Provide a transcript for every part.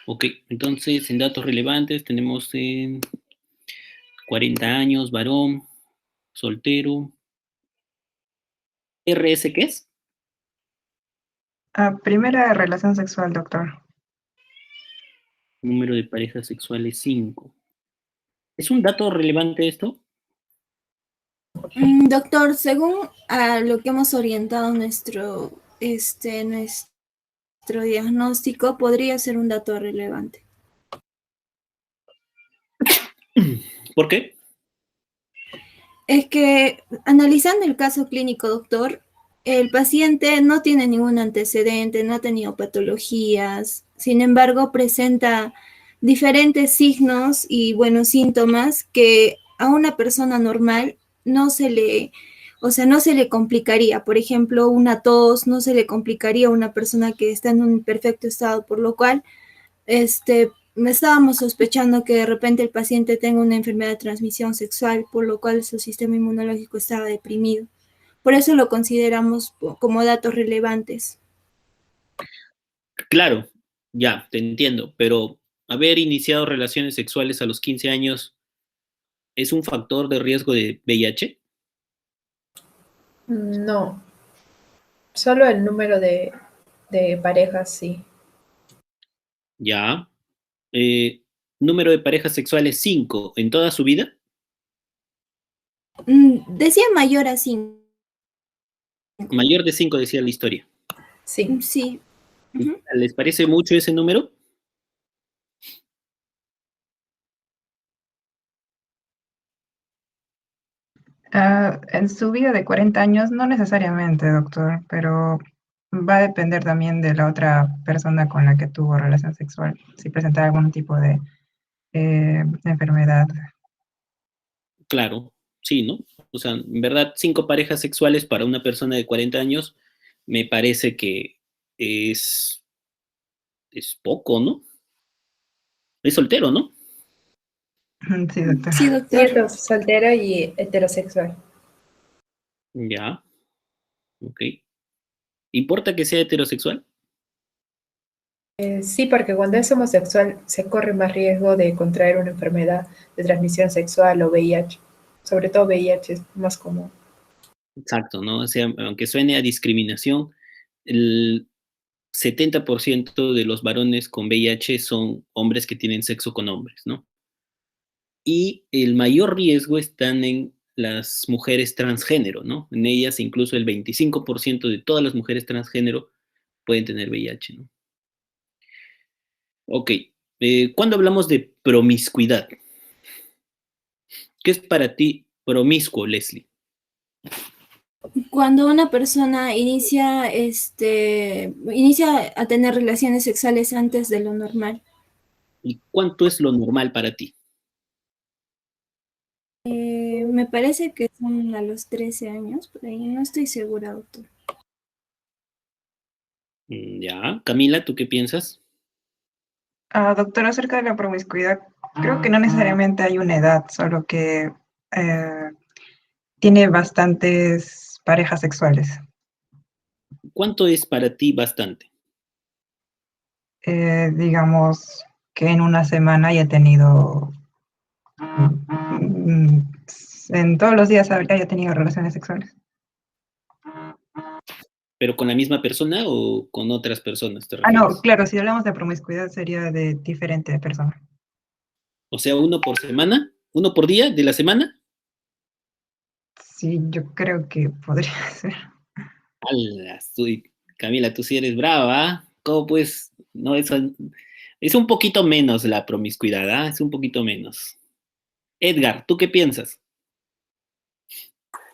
Ok, entonces en datos relevantes tenemos 40 años, varón, soltero. ¿RS qué es? Primera relación sexual, doctor. Número de parejas sexuales 5. ¿Es un dato relevante esto? Doctor, según a lo que hemos orientado nuestro diagnóstico, podría ser un dato relevante. ¿Por qué? Es que analizando el caso clínico, doctor, el paciente no tiene ningún antecedente, no ha tenido patologías, sin embargo presenta diferentes signos y buenos síntomas que a una persona normal no se le, o sea, no se le complicaría. Por ejemplo, una tos no se le complicaría a una persona que está en un perfecto estado, por lo cual estábamos sospechando que de repente el paciente tenga una enfermedad de transmisión sexual, por lo cual su sistema inmunológico estaba deprimido. Por eso lo consideramos como datos relevantes. Claro, ya, te entiendo, pero haber iniciado relaciones sexuales a los 15 años es un factor de riesgo de VIH. No, solo el número de parejas, sí. Ya. Número de parejas sexuales 5 en toda su vida. Decía mayor a 5. Mayor de 5 decía la historia. Sí. Sí. ¿Les parece mucho ese número? En su vida de 40 años, no necesariamente, doctor, pero va a depender también de la otra persona con la que tuvo relación sexual, si presenta algún tipo de enfermedad. Claro, sí, ¿no? O sea, en verdad, 5 parejas sexuales para una persona de 40 años me parece que es, es poco, ¿no? Es soltero, ¿no? Sí, doctor. Sí, doctor. Cierto, soltero y heterosexual. Ya, ok. ¿Importa que sea heterosexual? Sí, porque cuando es homosexual se corre más riesgo de contraer una enfermedad de transmisión sexual o VIH. Sobre todo VIH es más común. Exacto, ¿no? O sea, aunque suene a discriminación, el 70% de los varones con VIH son hombres que tienen sexo con hombres, ¿no? Y el mayor riesgo están en las mujeres transgénero, ¿no? En ellas incluso el 25% de todas las mujeres transgénero pueden tener VIH, ¿no? Ok, cuando hablamos de promiscuidad, ¿qué es para ti promiscuo, Leslie? Cuando una persona inicia a tener relaciones sexuales antes de lo normal. ¿Y cuánto es lo normal para ti? Me parece que son a los 13 años, por ahí no estoy segura, doctor. Ya, Camila, ¿tú qué piensas? Doctor, acerca de la promiscuidad, creo que no necesariamente hay una edad, solo que tiene bastantes parejas sexuales. ¿Cuánto es para ti bastante? Digamos que en una semana haya tenido, mm, en todos los días haya tenido relaciones sexuales. ¿Pero con la misma persona o con otras personas, te No, refieres? claro, si hablamos de promiscuidad sería de diferente persona. O sea, uno por semana, uno por día de la semana. Sí, yo creo que podría ser. ¡Hala! Camila, tú sí eres brava, ¿ah? ¿Cómo pues? No, eso es un poquito menos la promiscuidad, ¿ah? Es un poquito menos. Edgar, ¿tú qué piensas?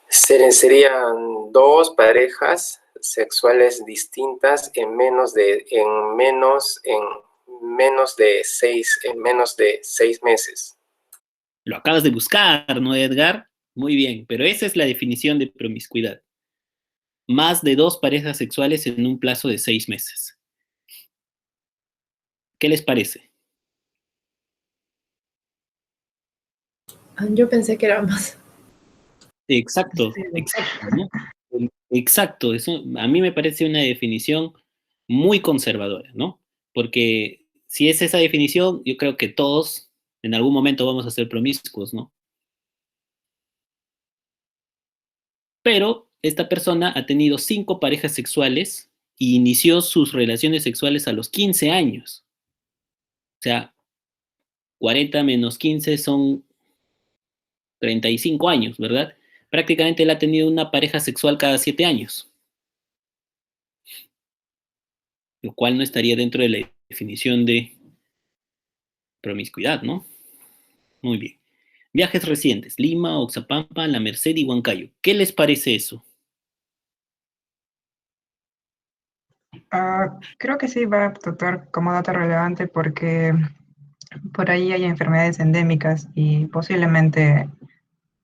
Serían dos parejas sexuales distintas en menos de 6 meses. Lo acabas de buscar, ¿no, Edgar? Muy bien, pero esa es la definición de promiscuidad. Más de 2 parejas sexuales en un plazo de 6 meses. ¿Qué les parece? Yo pensé que era más. Exacto, Sí, exacto, ¿no? Exacto, eso a mí me parece una definición muy conservadora, ¿no? Porque si es esa definición, yo creo que todos en algún momento vamos a ser promiscuos, ¿no? Pero esta persona ha tenido 5 parejas sexuales y inició sus relaciones sexuales a los 15 años. O sea, 40 menos 15 son 35 años, ¿verdad? Prácticamente él ha tenido una pareja sexual cada 7 años, lo cual no estaría dentro de la definición de promiscuidad, ¿no? Muy bien. Viajes recientes, Lima, Oxapampa, La Merced y Huancayo. ¿Qué les parece eso? Creo que sí va, doctor, como dato relevante porque por ahí hay enfermedades endémicas y posiblemente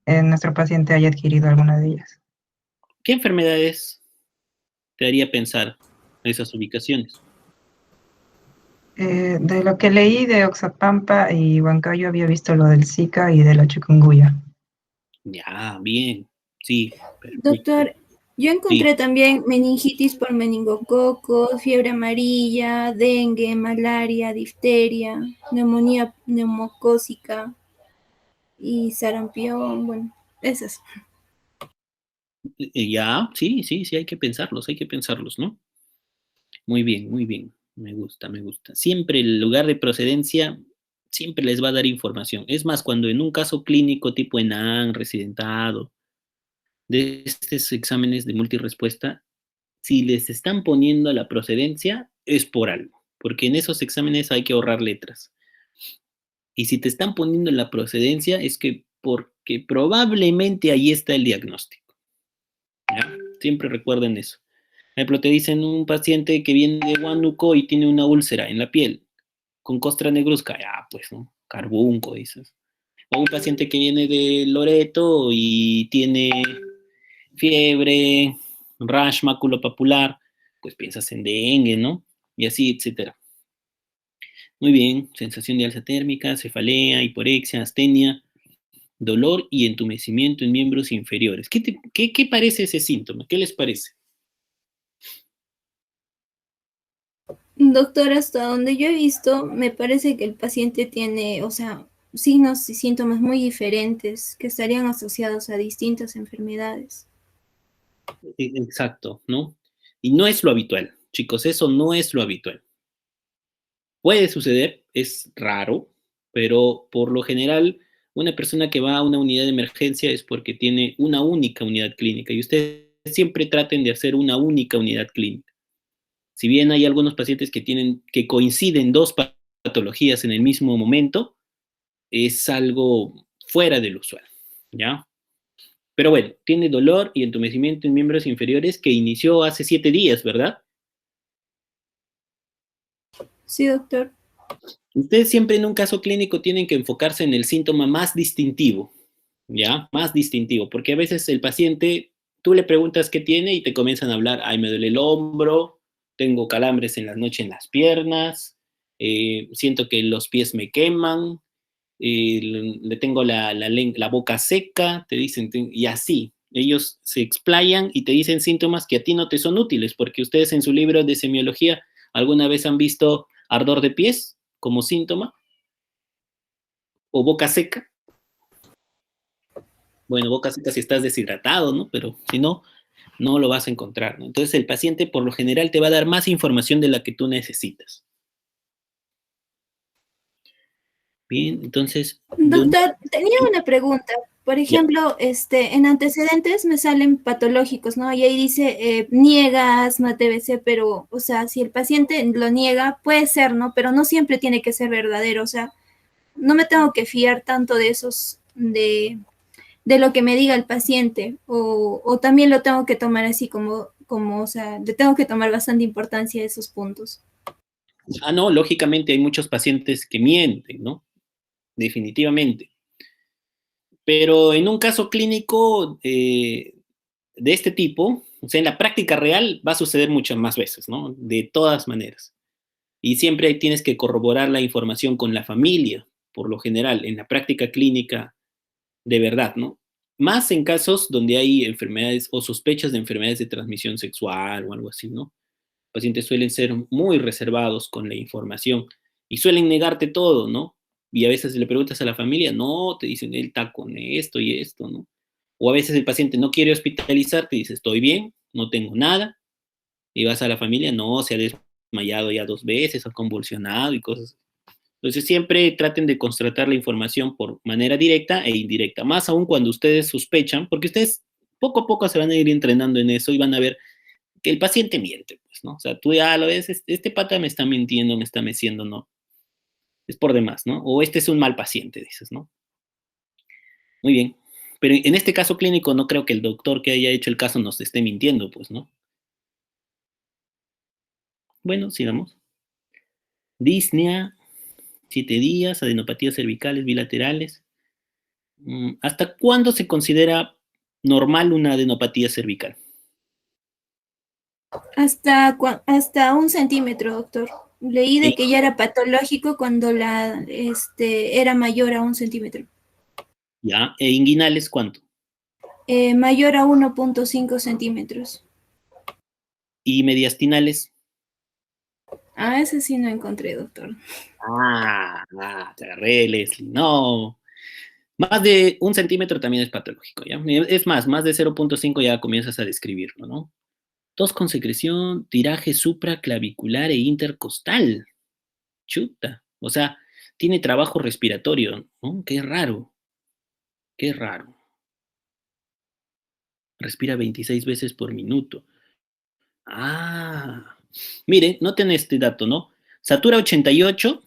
nuestro paciente haya adquirido alguna de ellas. ¿Qué enfermedades te haría pensar esas ubicaciones? De lo que leí de Oxapampa y Huancayo había visto lo del Zika y de la chikungunya. Ya, bien. Sí, perfecto. Doctor, yo Sí. encontré también meningitis por meningococos, fiebre amarilla, dengue, malaria, difteria, neumonía neumocócica y sarampión, bueno, esas. Ya, sí, sí, sí, hay que pensarlos, ¿no? Muy bien, muy bien. Me gusta, me gusta. Siempre el lugar de procedencia siempre les va a dar información. Es más, cuando en un caso clínico tipo ENAN, residentado, de estos exámenes de multirespuesta, si les están poniendo la procedencia, es por algo, porque en esos exámenes hay que ahorrar letras. Y si te están poniendo la procedencia, es que porque probablemente ahí está el diagnóstico. ¿Ya? Siempre recuerden eso. Por ejemplo, te dicen un paciente que viene de Huánuco y tiene una úlcera en la piel, con costra negruzca, ya, pues, ¿no? Carbunco, dices. O un paciente que viene de Loreto y tiene fiebre, rash maculopapular, pues piensas en dengue, ¿no? Y así, etcétera. Muy bien, sensación de alza térmica, cefalea, hiporexia, astenia, dolor y entumecimiento en miembros inferiores. ¿Qué parece ese síntoma? ¿Qué les parece? Doctor, hasta donde yo he visto, me parece que el paciente tiene, o sea, signos y síntomas muy diferentes que estarían asociados a distintas enfermedades. Exacto, ¿no? Y no es lo habitual, chicos, eso no es lo habitual. Puede suceder, es raro, pero por lo general, una persona que va a una unidad de emergencia es porque tiene una única unidad clínica y ustedes siempre traten de hacer una única unidad clínica. Si bien hay algunos pacientes que coinciden 2 patologías en el mismo momento, es algo fuera del usual, ¿ya? Pero bueno, tiene dolor y entumecimiento en miembros inferiores que inició hace 7 días, ¿verdad? Sí, doctor. Ustedes siempre en un caso clínico tienen que enfocarse en el síntoma más distintivo, ¿ya? Más distintivo, porque a veces el paciente, tú le preguntas qué tiene y te comienzan a hablar, ay, me duele el hombro, tengo calambres en la noche en las piernas, siento que los pies me queman, le tengo la boca seca, te dicen, y así. Ellos se explayan y te dicen síntomas que a ti no te son útiles, porque ustedes en su libro de semiología alguna vez han visto ardor de pies como síntoma o boca seca. Bueno, boca seca si estás deshidratado, ¿no? Pero si no, no lo vas a encontrar, ¿no? Entonces el paciente por lo general te va a dar más información de la que tú necesitas. Bien, entonces, Doctor, tenía una pregunta. Por ya. ejemplo, en antecedentes me salen patológicos, ¿no? Y ahí dice, niega asma, TBC, pero, o sea, si el paciente lo niega, puede ser, ¿no? Pero no siempre tiene que ser verdadero, o sea, no me tengo que fiar tanto de esos, de lo que me diga el paciente, o también lo tengo que tomar así como, o sea, le tengo que tomar bastante importancia a esos puntos. Ah, no, lógicamente hay muchos pacientes que mienten, ¿no? Definitivamente. Pero en un caso clínico de este tipo, o sea, en la práctica real va a suceder muchas más veces, ¿no? De todas maneras. Y siempre tienes que corroborar la información con la familia, por lo general, en la práctica clínica de verdad, ¿no? Más en casos donde hay enfermedades o sospechas de enfermedades de transmisión sexual o algo así, ¿no? Pacientes suelen ser muy reservados con la información y suelen negarte todo, ¿no? Y a veces le preguntas a la familia, no, te dicen, él está con esto y esto, ¿no? O a veces el paciente no quiere hospitalizarte y dice, estoy bien, no tengo nada. Y vas a la familia, no, se ha desmayado ya 2 veces, ha convulsionado y cosas. Entonces siempre traten de constatar la información por manera directa e indirecta, más aún cuando ustedes sospechan, porque ustedes poco a poco se van a ir entrenando en eso y van a ver que el paciente miente, pues, ¿no? O sea, tú ya lo ves, este pata me está mintiendo, me está meciendo, ¿no? Es por demás, ¿no? O este es un mal paciente, dices, ¿no? Muy bien. Pero en este caso clínico no creo que el doctor que haya hecho el caso nos esté mintiendo, pues, ¿no? Bueno, sigamos. Disnea, 7 días, adenopatías cervicales bilaterales. ¿Hasta cuándo se considera normal una adenopatía cervical? Hasta 1 centímetro, doctor. Leí de E- que ya era patológico cuando era mayor a 1 centímetro. ¿Ya? ¿E inguinales cuánto? Mayor a 1,5 centímetros. ¿Y mediastinales? Ese sí no encontré, doctor. Te agarré, Leslie. No. Más de 1 centímetro también es patológico, ¿ya? Es más de 0,5 ya comienzas a describirlo, ¿no? Tos con secreción, tiraje supraclavicular e intercostal. Chuta. O sea, tiene trabajo respiratorio, ¿no? Qué raro. Qué raro. Respira 26 veces por minuto. Ah. Mire, noten este dato, ¿no? Satura 88,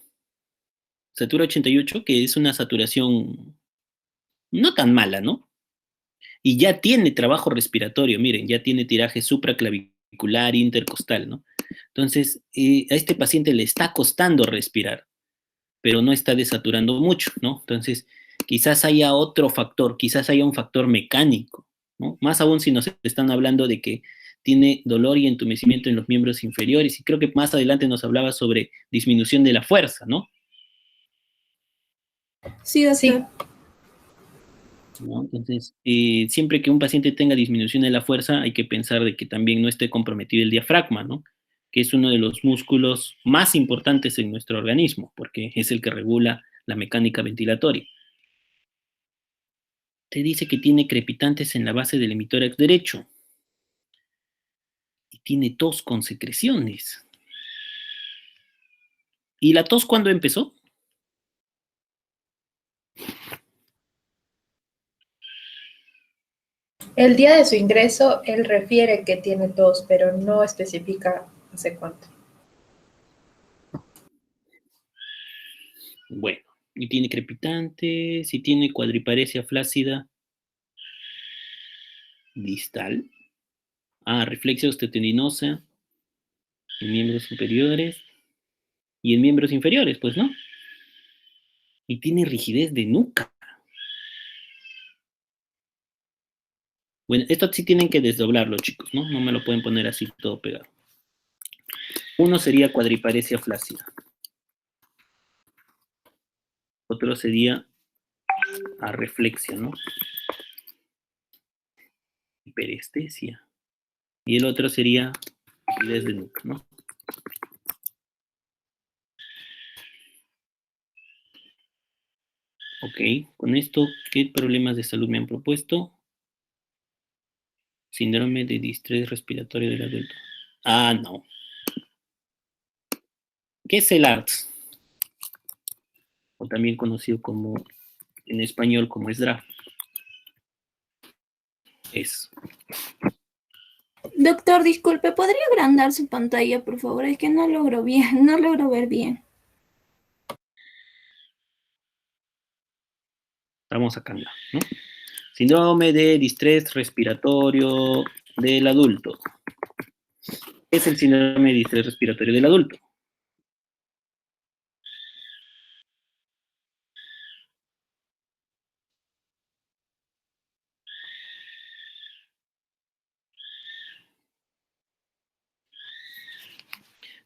que es una saturación no tan mala, ¿no? Y ya tiene trabajo respiratorio, miren, ya tiene tiraje supraclavicular, intercostal, ¿no? Entonces, a este paciente le está costando respirar, pero no está desaturando mucho, ¿no? Entonces, quizás haya otro factor, quizás haya un factor mecánico, ¿no? Más aún si nos están hablando de que tiene dolor y entumecimiento en los miembros inferiores, y creo que más adelante nos hablaba sobre disminución de la fuerza, ¿no? Sí, doctor. Sí, ¿No? Entonces, siempre que un paciente tenga disminución de la fuerza, hay que pensar de que también no esté comprometido el diafragma, ¿no? Que es uno de los músculos más importantes en nuestro organismo, porque es el que regula la mecánica ventilatoria. Te dice que tiene crepitantes en la base del hemitórax derecho y tiene tos con secreciones. ¿Y la tos cuándo empezó? el día de su ingreso, él refiere que tiene tos, pero no especifica hace cuánto. Bueno, y tiene crepitantes, y tiene cuadriparesia flácida distal. Reflexia osteotendinosa en miembros superiores y en miembros inferiores, pues, ¿no? Y tiene rigidez de nuca. Bueno, esto sí tienen que desdoblarlo, chicos, ¿no? No me lo pueden poner así todo pegado. Uno sería cuadriparesia flácida. Otro sería arreflexia, ¿no? Hiperestesia. Y el otro sería rigidez de nuca, ¿no? Ok, con esto, ¿qué problemas de salud me han propuesto? Síndrome de distrés respiratorio del adulto. No. ¿Qué es el ARDS? O también conocido como, en español, como SDRAF. Es. Doctor, disculpe, ¿podría agrandar su pantalla, por favor? Es que no logro bien, no logro ver bien. Estamos sacando, ¿no? Síndrome de distrés respiratorio del adulto. ¿Qué es el síndrome de distrés respiratorio del adulto?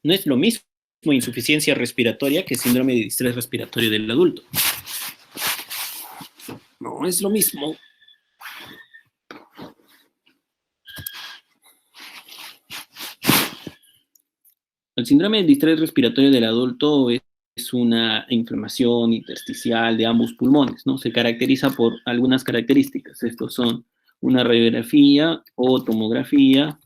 No es lo mismo insuficiencia respiratoria que síndrome de distrés respiratorio del adulto. No es lo mismo. El síndrome del distrés respiratorio del adulto es una inflamación intersticial de ambos pulmones, ¿no? Se caracteriza por algunas características. Estos son una radiografía o tomografía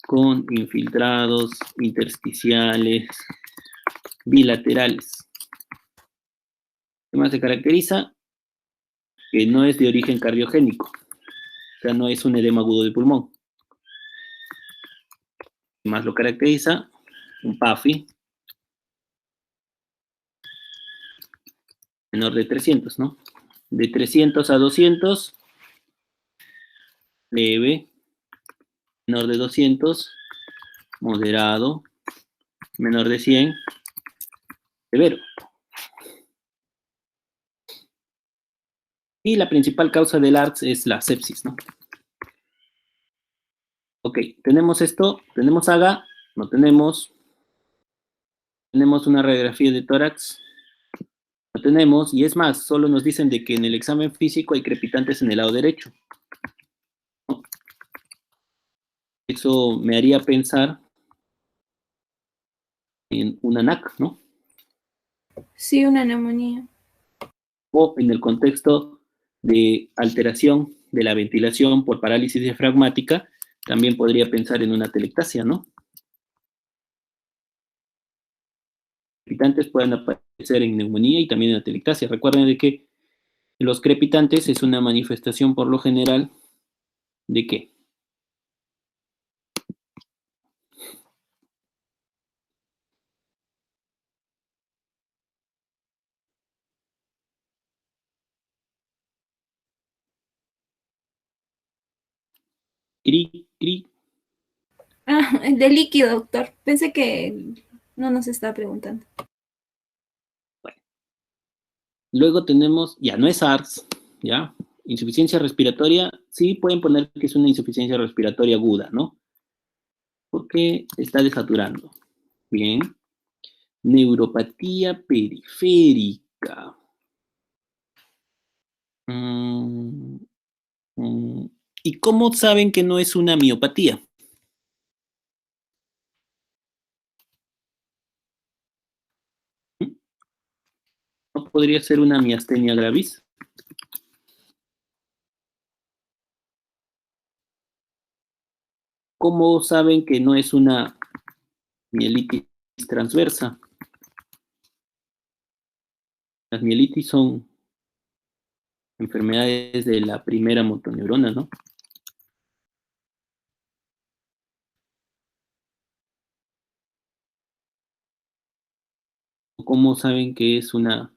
con infiltrados intersticiales bilaterales. ¿Qué más se caracteriza? Que no es de origen cardiogénico, o sea, no es un edema agudo de pulmón. ¿Qué más lo caracteriza? Un PAFI menor de 300, ¿no? De 300 a 200, leve. Menor de 200, moderado. Menor de 100, severo. Y la principal causa del ARDS es la sepsis, ¿no? Ok, tenemos esto, tenemos AGA, no tenemos. Tenemos una radiografía de tórax, no tenemos, y es más, solo nos dicen de que en el examen físico hay crepitantes en el lado derecho. ¿No? Eso me haría pensar en una NAC, ¿no? Sí, una neumonía. O en el contexto de alteración de la ventilación por parálisis diafragmática, también podría pensar en una telectasia, ¿no? Crepitantes pueden aparecer en neumonía y también en la telectasia. Recuerden de que los crepitantes es una manifestación por lo general ¿de qué? Cri, cri. Ah, de líquido, doctor. Pensé que no nos estaba preguntando. Luego tenemos, ya no es ARDS, ¿ya? Insuficiencia respiratoria, sí pueden poner que es una insuficiencia respiratoria aguda, ¿no? Porque está desaturando. Bien. Neuropatía periférica. ¿Y cómo saben que no es una miopatía? ¿No podría ser una miastenia gravis? ¿Cómo saben que no es una mielitis transversa? Las mielitis son enfermedades de la primera motoneurona, ¿no? ¿Cómo saben que es una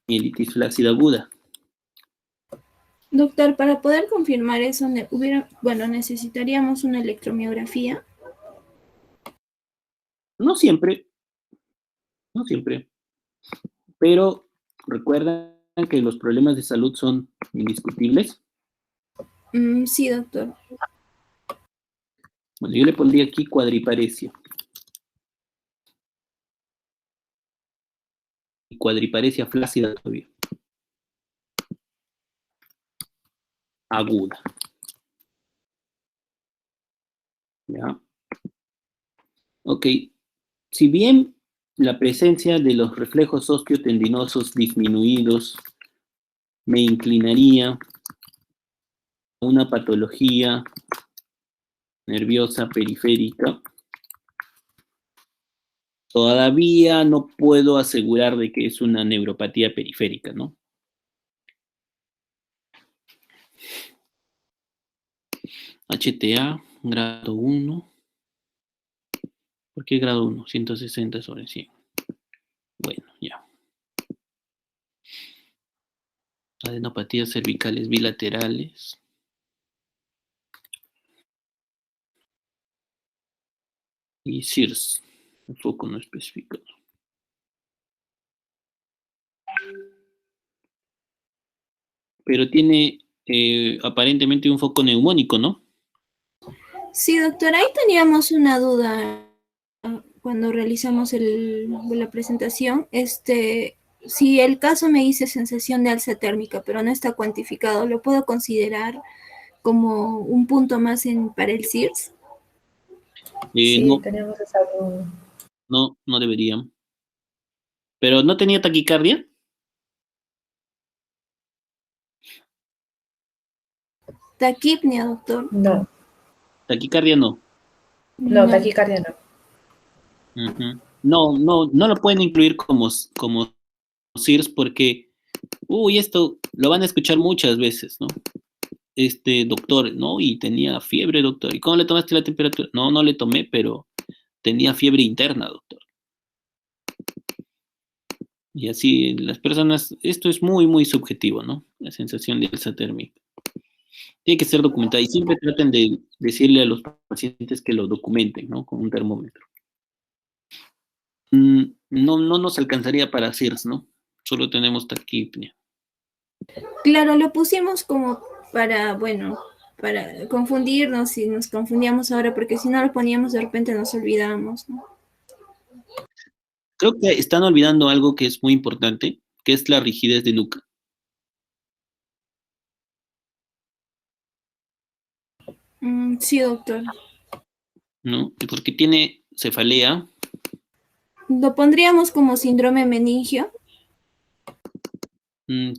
mielitis flácida aguda? Doctor, para poder confirmar eso, necesitaríamos una electromiografía. No siempre, pero recuerdan que los problemas de salud son indiscutibles. Sí, doctor. Bueno, yo le pondría aquí cuadriparesia. Y cuadriparesia flácida todavía. Aguda. ¿Ya? Ok. Si bien la presencia de los reflejos osteotendinosos disminuidos me inclinaría a una patología nerviosa periférica, todavía no puedo asegurar de que es una neuropatía periférica, ¿no? HTA, grado 1. ¿Por qué grado 1? 160 sobre 100. Bueno, ya. Adenopatías cervicales bilaterales. Y CIRS, un foco no especificado. Pero tiene aparentemente un foco neumónico, ¿no? Sí, doctor, ahí teníamos una duda cuando realizamos la presentación. Si el caso me dice sensación de alza térmica, pero no está cuantificado, ¿lo puedo considerar como un punto más para el CIRS? Sí, No, tenemos esa duda. no debería. Pero ¿no tenía taquicardia? Taquipnia, doctor. No, Taquicardia no. no, No. taquicardia no. Ujú. No lo pueden incluir como SIRS porque, uy, esto lo van a escuchar muchas veces, ¿no? Doctor, ¿no? Y tenía fiebre, doctor. ¿Y cómo le tomaste la temperatura? No le tomé, pero tenía fiebre interna, doctor. Y así las personas, esto es muy, muy subjetivo, ¿no? La sensación de alza térmica. Tiene que ser documentada y siempre traten de decirle a los pacientes que lo documenten, ¿no? Con un termómetro. No nos alcanzaría para SIRS, ¿no? Solo tenemos taquipnia. Claro, lo pusimos como para, bueno, para confundirnos si nos confundíamos ahora, porque si no lo poníamos de repente nos olvidamos, ¿no? Creo que están olvidando algo que es muy importante, que es la rigidez de nuca, Sí, doctor. ¿no? Porque tiene cefalea. Lo pondríamos como síndrome meningio.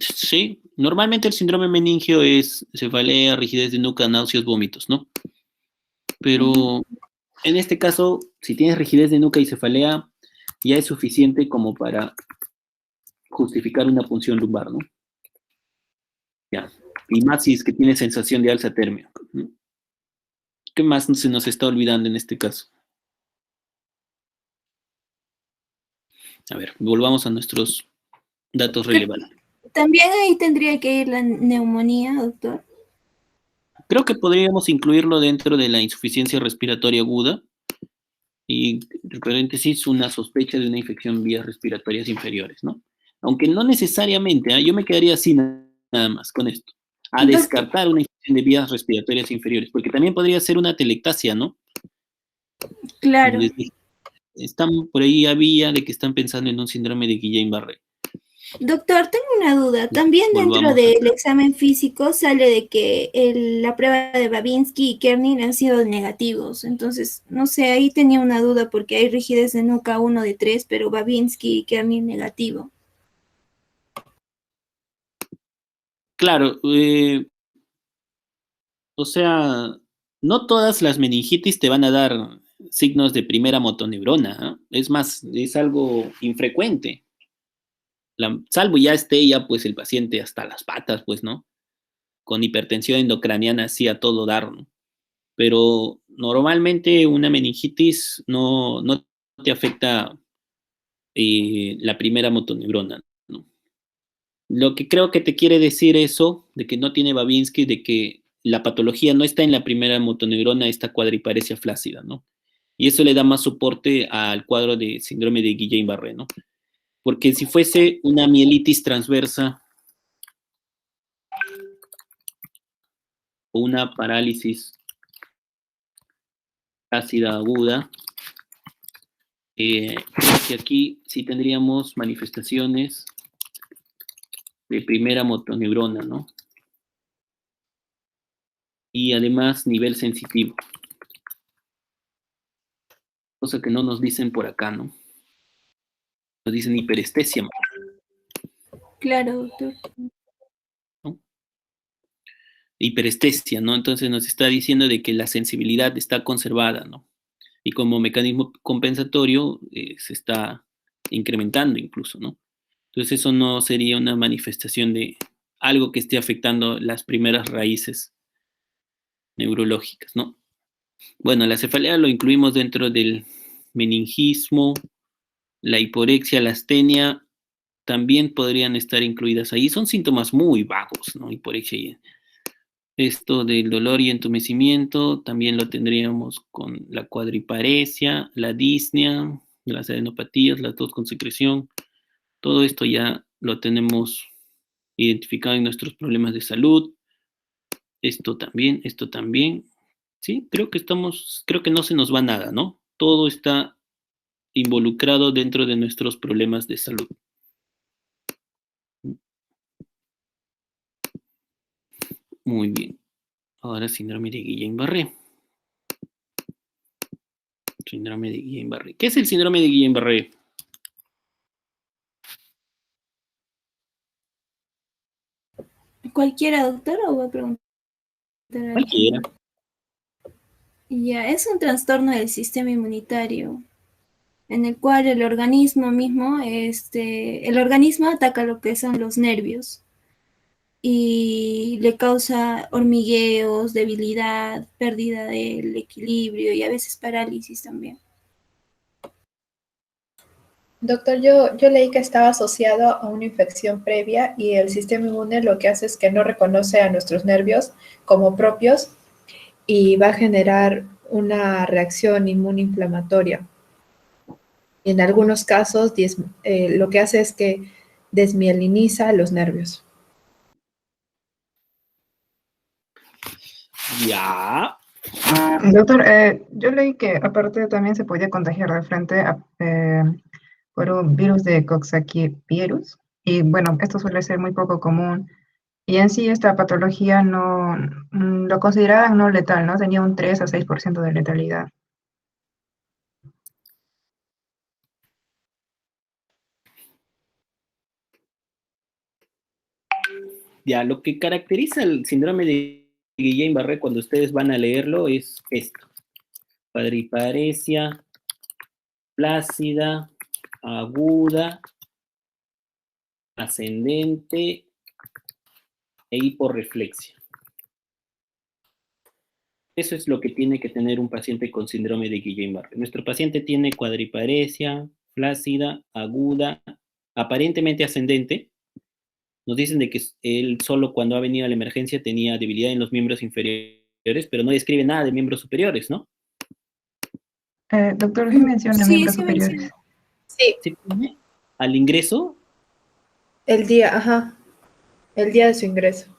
Sí, normalmente el síndrome meningio es cefalea, rigidez de nuca, náuseas, vómitos, ¿no? Ujú. Pero en este caso, si tienes rigidez de nuca y cefalea, ya es suficiente como para justificar una punción lumbar, ¿no? Ya. Y más si es que tiene sensación de alza térmica, ¿no? ¿Qué más se nos está olvidando en este caso? A ver, volvamos a nuestros datos relevantes. También ahí tendría que ir la neumonía, doctor. Creo que podríamos incluirlo dentro de la insuficiencia respiratoria aguda y, entre paréntesis, una sospecha de una infección en vías respiratorias inferiores, ¿no? Aunque no necesariamente, ¿eh? Yo me quedaría así nada más con esto. A Doctor, descartar una infección de vías respiratorias inferiores, porque también podría ser una telectasia, ¿no? Como claro. les dije, están por ahí había de que están pensando en un síndrome de Guillain-Barré. Doctor, tengo una duda. También dentro Volvamos del acá. examen físico sale de que la prueba de Babinski y Kernin han sido negativos. Entonces, no sé, ahí tenía una duda porque hay rigidez de nuca 1 de 3, pero Babinski y Kernin negativo. Claro, o sea, no todas las meningitis te van a dar signos de primera motoneurona, ¿eh? Es más, es algo infrecuente. Salvo ya esté ya pues el paciente hasta las patas, pues, ¿no? Con hipertensión endocraniana así a todo dar, ¿no? Pero normalmente una meningitis no te afecta la primera motoneurona, ¿no? Lo que creo que te quiere decir eso, de que no tiene Babinski, de que la patología no está en la primera motoneurona, esta cuadriparesia flácida, ¿no? Y eso le da más soporte al cuadro de síndrome de Guillain-Barré, ¿no? Porque si fuese una mielitis transversa o una parálisis ácida aguda, que aquí sí tendríamos manifestaciones de primera motoneurona, ¿no? Y además nivel sensitivo, cosa que no nos dicen por acá, ¿no? Nos dicen hiperestesia, Claro, doctor. ¿no? Hiperestesia, ¿no? Entonces nos está diciendo de que la sensibilidad está conservada, ¿no? Y como mecanismo compensatorio se está incrementando incluso, ¿no? Entonces eso no sería una manifestación de algo que esté afectando las primeras raíces neurológicas, ¿no? Bueno, la cefalea lo incluimos dentro del meningismo, la hiporexia, la astenia también podrían estar incluidas ahí. Son síntomas muy vagos, ¿no? Hiporexia y esto del dolor y entumecimiento también lo tendríamos con la cuadriparesia, la disnea, las adenopatías, las dos con secreción. Todo esto ya lo tenemos identificado en nuestros problemas de salud. Esto también, esto también. Sí, creo que no se nos va nada, ¿no? Todo está involucrado dentro de nuestros problemas de salud. Muy bien. Ahora síndrome de Guillain-Barré. Síndrome de Guillain-Barré. ¿Qué es el síndrome de Guillain-Barré? ¿Cualquiera, doctor, o voy a preguntar a alguien? Cualquiera. Ya, es un trastorno del sistema inmunitario, en el cual el organismo mismo, el organismo ataca lo que son los nervios y le causa hormigueos, debilidad, pérdida del equilibrio y a veces parálisis también. Doctor, yo leí que estaba asociado a una infección previa y el sistema inmune lo que hace es que no reconoce a nuestros nervios como propios y va a generar una reacción inmunoinflamatoria. Y en algunos casos lo que hace es que desmieliniza los nervios. Ya. Doctor, yo leí que aparte también se podía contagiar de frente por un virus de Coxsackie-virus. Y bueno, esto suele ser muy poco común. Y en sí esta patología no lo consideraban no letal, ¿no? Tenía un 3 a 6% de letalidad. Ya, lo que caracteriza el síndrome de Guillain-Barré cuando ustedes van a leerlo es esto. Cuadriparesia flácida, aguda, ascendente e hiporreflexia. Eso es lo que tiene que tener un paciente con síndrome de Guillain-Barré. Nuestro paciente tiene cuadriparesia flácida, aguda, aparentemente ascendente. Nos dicen de que él solo cuando ha venido a la emergencia tenía debilidad en los miembros inferiores, pero no describe nada de miembros superiores, ¿no? Doctor, ¿sí menciona Sí, miembros sí superiores? menciona. Sí, ¿Sí tiene? Al ingreso, el día de su ingreso.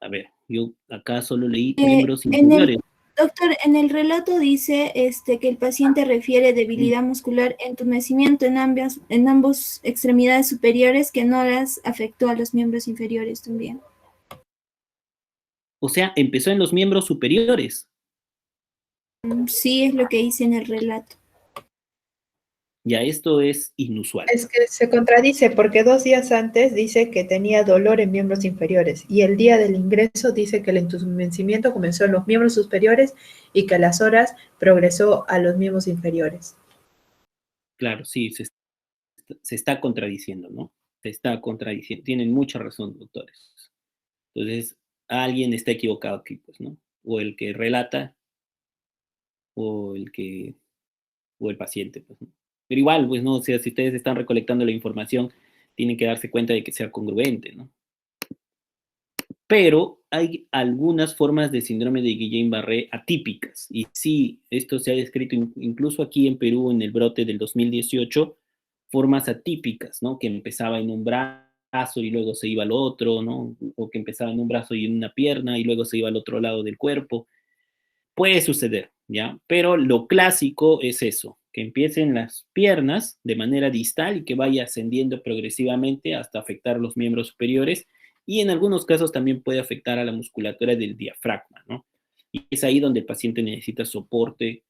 a ver, yo acá solo leí Eh, miembros en inferiores. Doctor, en el relato dice que el paciente refiere debilidad muscular, entumecimiento en ambas extremidades superiores que no las afectó a los miembros inferiores también. O sea, empezó en los miembros superiores. Sí, es lo que dice en el relato. Ya esto es inusual. Es que se contradice porque 2 días antes dice que tenía dolor en miembros inferiores y el día del ingreso dice que el entumecimiento comenzó en los miembros superiores y que a las horas progresó a los miembros inferiores. Claro, sí, se está contradiciendo, ¿no? Se está contradiciendo. Tienen mucha razón, doctores. Entonces, alguien está equivocado aquí, pues, ¿no? O el que relata, o o el paciente, pues, ¿no? Pero igual, pues, ¿no? O sea, si ustedes están recolectando la información, tienen que darse cuenta de que sea congruente, ¿no? Pero hay algunas formas de síndrome de Guillain-Barré atípicas. Y sí, esto se ha descrito incluso aquí en Perú en el brote del 2018, formas atípicas, ¿no? Que empezaba en un brazo y luego se iba al otro, ¿no? O que empezaba en un brazo y en una pierna y luego se iba al otro lado del cuerpo. Puede suceder, ¿ya? Pero lo clásico es eso, que empiece en las piernas de manera distal y que vaya ascendiendo progresivamente hasta afectar los miembros superiores y en algunos casos también puede afectar a la musculatura del diafragma, ¿no? Y es ahí donde el paciente necesita soporte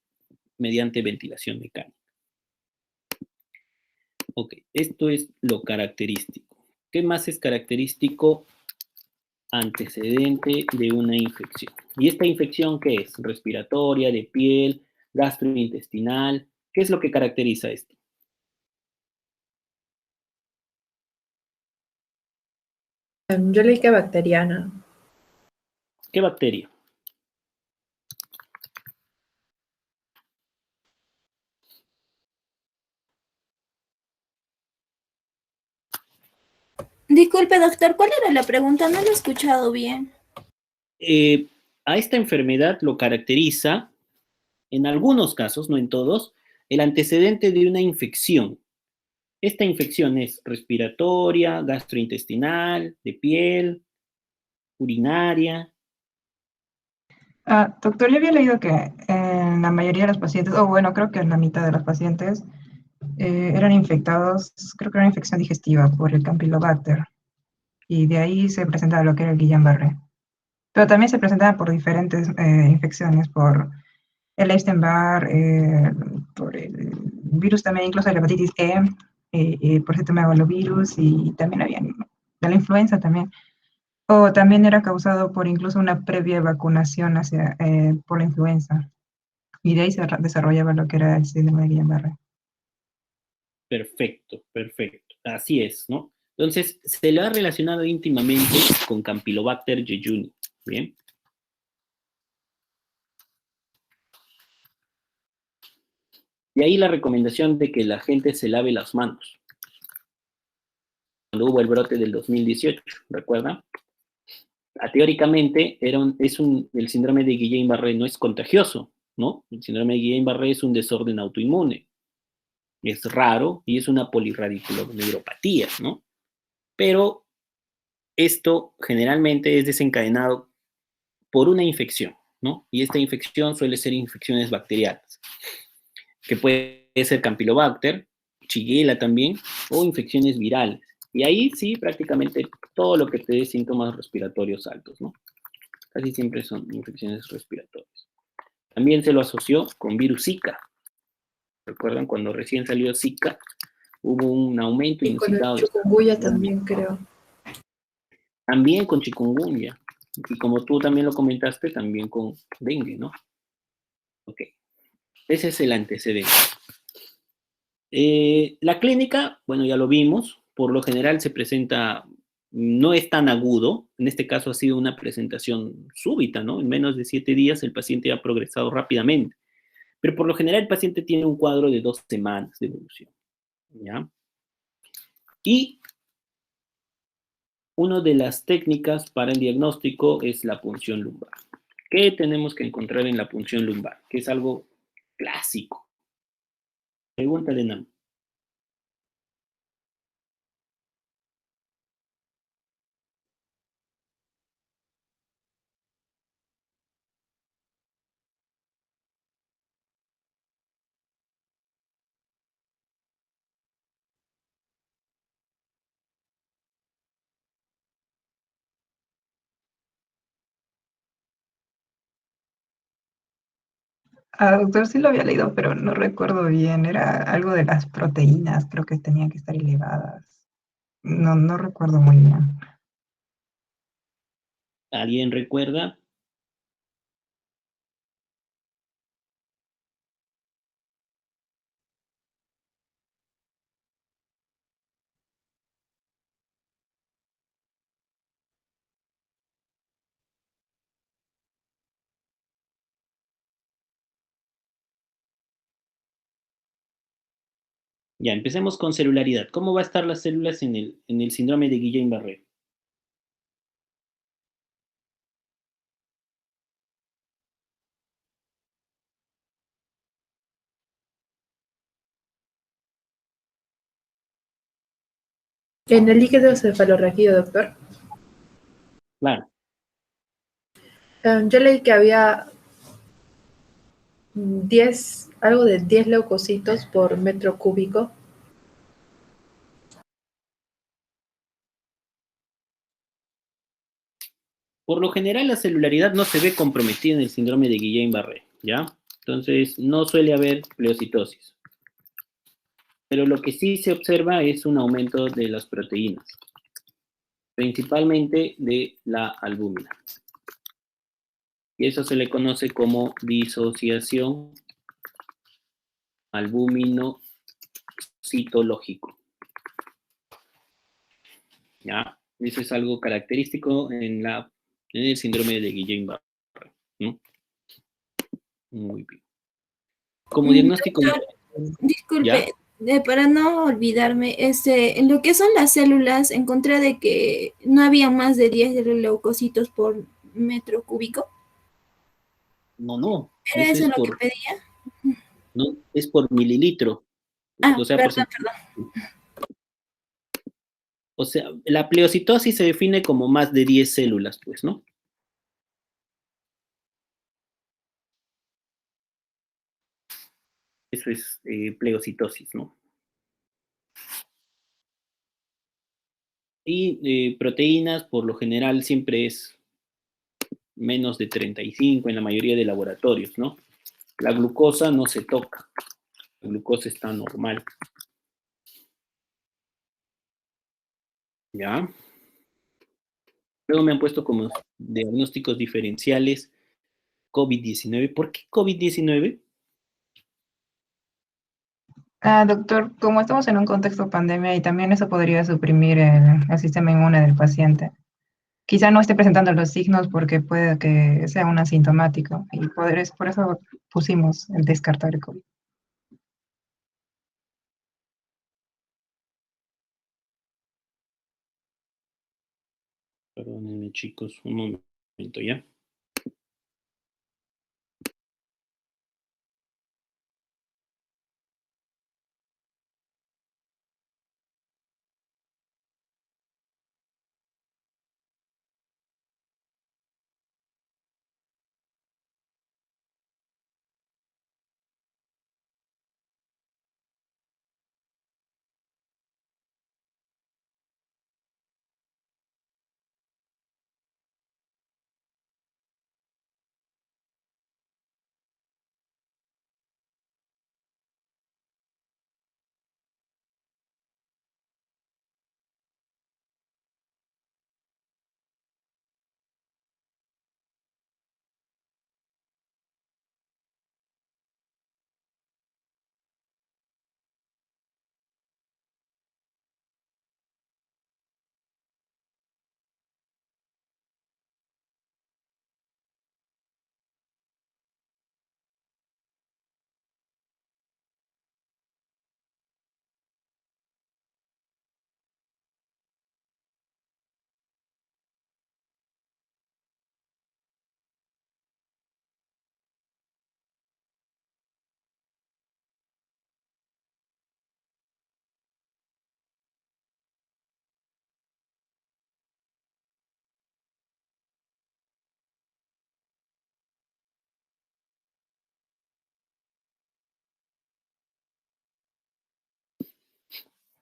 mediante ventilación mecánica. Ok, esto es lo característico. ¿Qué más es característico? Antecedente de una infección. ¿Y esta infección qué es? Respiratoria, de piel, gastrointestinal. ¿Qué es lo que caracteriza esto? Yo leí que bacteriana. ¿Qué bacteria? Disculpe, doctor, ¿cuál era la pregunta? No lo he escuchado bien. A esta enfermedad lo caracteriza, en algunos casos, no en todos, el antecedente de una infección. Esta infección es respiratoria, gastrointestinal, de piel, urinaria. Doctor, yo había leído que en la mayoría de los pacientes, o bueno, creo que en la mitad de los pacientes, eran infectados, creo que era una infección digestiva por el Campylobacter. Y de ahí se presentaba lo que era el Guillain-Barré. Pero también se presentaba por diferentes infecciones, por el Epstein-Barr, por el virus también, incluso la hepatitis E, por citomegalovirus, y también había de la influenza también. O también era causado por incluso una previa vacunación por la influenza. Y de ahí se desarrollaba lo que era el síndrome de Guillain-Barré. Perfecto, perfecto. Así es, ¿no? Entonces, se lo ha relacionado íntimamente con Campylobacter jejuni. Bien. Y ahí la recomendación de que la gente se lave las manos. Cuando hubo el brote del 2018, ¿recuerdan? Teóricamente, el síndrome de Guillain-Barré no es contagioso, ¿no? El síndrome de Guillain-Barré es un desorden autoinmune. Es raro y es una polirradiculoneuropatía, ¿no? Pero esto generalmente es desencadenado por una infección, ¿no? Y esta infección suele ser infecciones bacterianas, que puede ser Campylobacter, Shigella también, o infecciones virales. Y ahí sí, prácticamente todo lo que te dé síntomas respiratorios altos, ¿no? Casi siempre son infecciones respiratorias. También se lo asoció con virus Zika. ¿Recuerdan cuando recién salió Zika? Hubo un aumento Y con el inusitado. chikungunya también, creo. También con chikungunya. Y como tú también lo comentaste, también con dengue, ¿no? Ok. Ese es el antecedente. La clínica, bueno, ya lo vimos, por lo general se presenta, no es tan agudo, en este caso ha sido una presentación súbita, ¿no? En menos de 7 días el paciente ha progresado rápidamente, pero por lo general el paciente tiene un cuadro de 2 semanas de evolución, ¿ya? Y una de las técnicas para el diagnóstico es la punción lumbar. ¿Qué tenemos que encontrar en la punción lumbar? Que es algo clásico. Pregunta de Nam. Doctor, sí lo había leído, pero no recuerdo bien. Era algo de las proteínas, creo que tenían que estar elevadas. No recuerdo muy bien. ¿Alguien recuerda? Ya, empecemos con celularidad. ¿Cómo va a estar las células en el síndrome de Guillain-Barré? En el líquido cefalorraquídeo, doctor, Claro. yo leí que había 10, algo de 10 leucocitos por metro cúbico. Por lo general, la celularidad no se ve comprometida en el síndrome de Guillain-Barré, ¿ya? Entonces, no suele haber pleocitosis. Pero lo que sí se observa es un aumento de las proteínas, principalmente de la albúmina. Y eso se le conoce como disociación albúmino-citológico. ¿Ya? Eso es algo característico en el síndrome de Guillain-Barré, ¿no? Muy bien. Como diagnóstico, Doctor, disculpe, ¿ya? para no olvidarme, en lo que son las células, encontré de que no había más de 10 leucocitos por metro cúbico. No, ¿Era eso eso es lo que por, pedía? no, es por mililitro, Ah, o sea, por perdón. O sea, la pleocitosis se define como más de 10 células, pues, ¿no? Eso es pleocitosis, ¿no? Y proteínas, por lo general, siempre es menos de 35 en la mayoría de laboratorios, ¿no? La glucosa no se toca. La glucosa está normal. ¿Ya? Luego me han puesto como diagnósticos diferenciales COVID-19. ¿Por qué COVID-19? Doctor, como estamos en un contexto de pandemia y también eso podría suprimir el sistema inmune del paciente, quizá no esté presentando los signos porque puede que sea un asintomático y por eso pusimos el descartar el COVID. Perdónenme, chicos, un momento, ¿ya?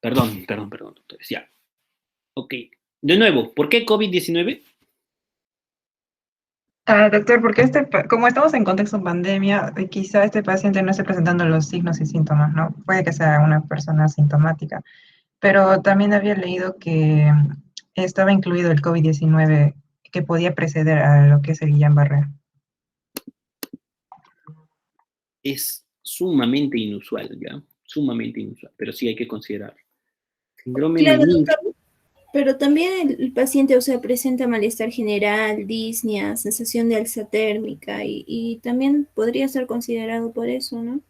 Perdón, doctores, ya. Ok. De nuevo, ¿por qué COVID-19? Doctor, porque como estamos en contexto de pandemia, quizá este paciente no esté presentando los signos y síntomas, ¿no? Puede que sea una persona asintomática, pero también había leído que estaba incluido el COVID-19 que podía preceder a lo que es el Guillain-Barré. Es sumamente inusual, ¿ya? Sumamente inusual, pero sí hay que considerar. Síndrome Claro, meningio. doctor, pero también el paciente, o sea, presenta malestar general, disnea, sensación de alza térmica y también podría ser considerado por eso, ¿no?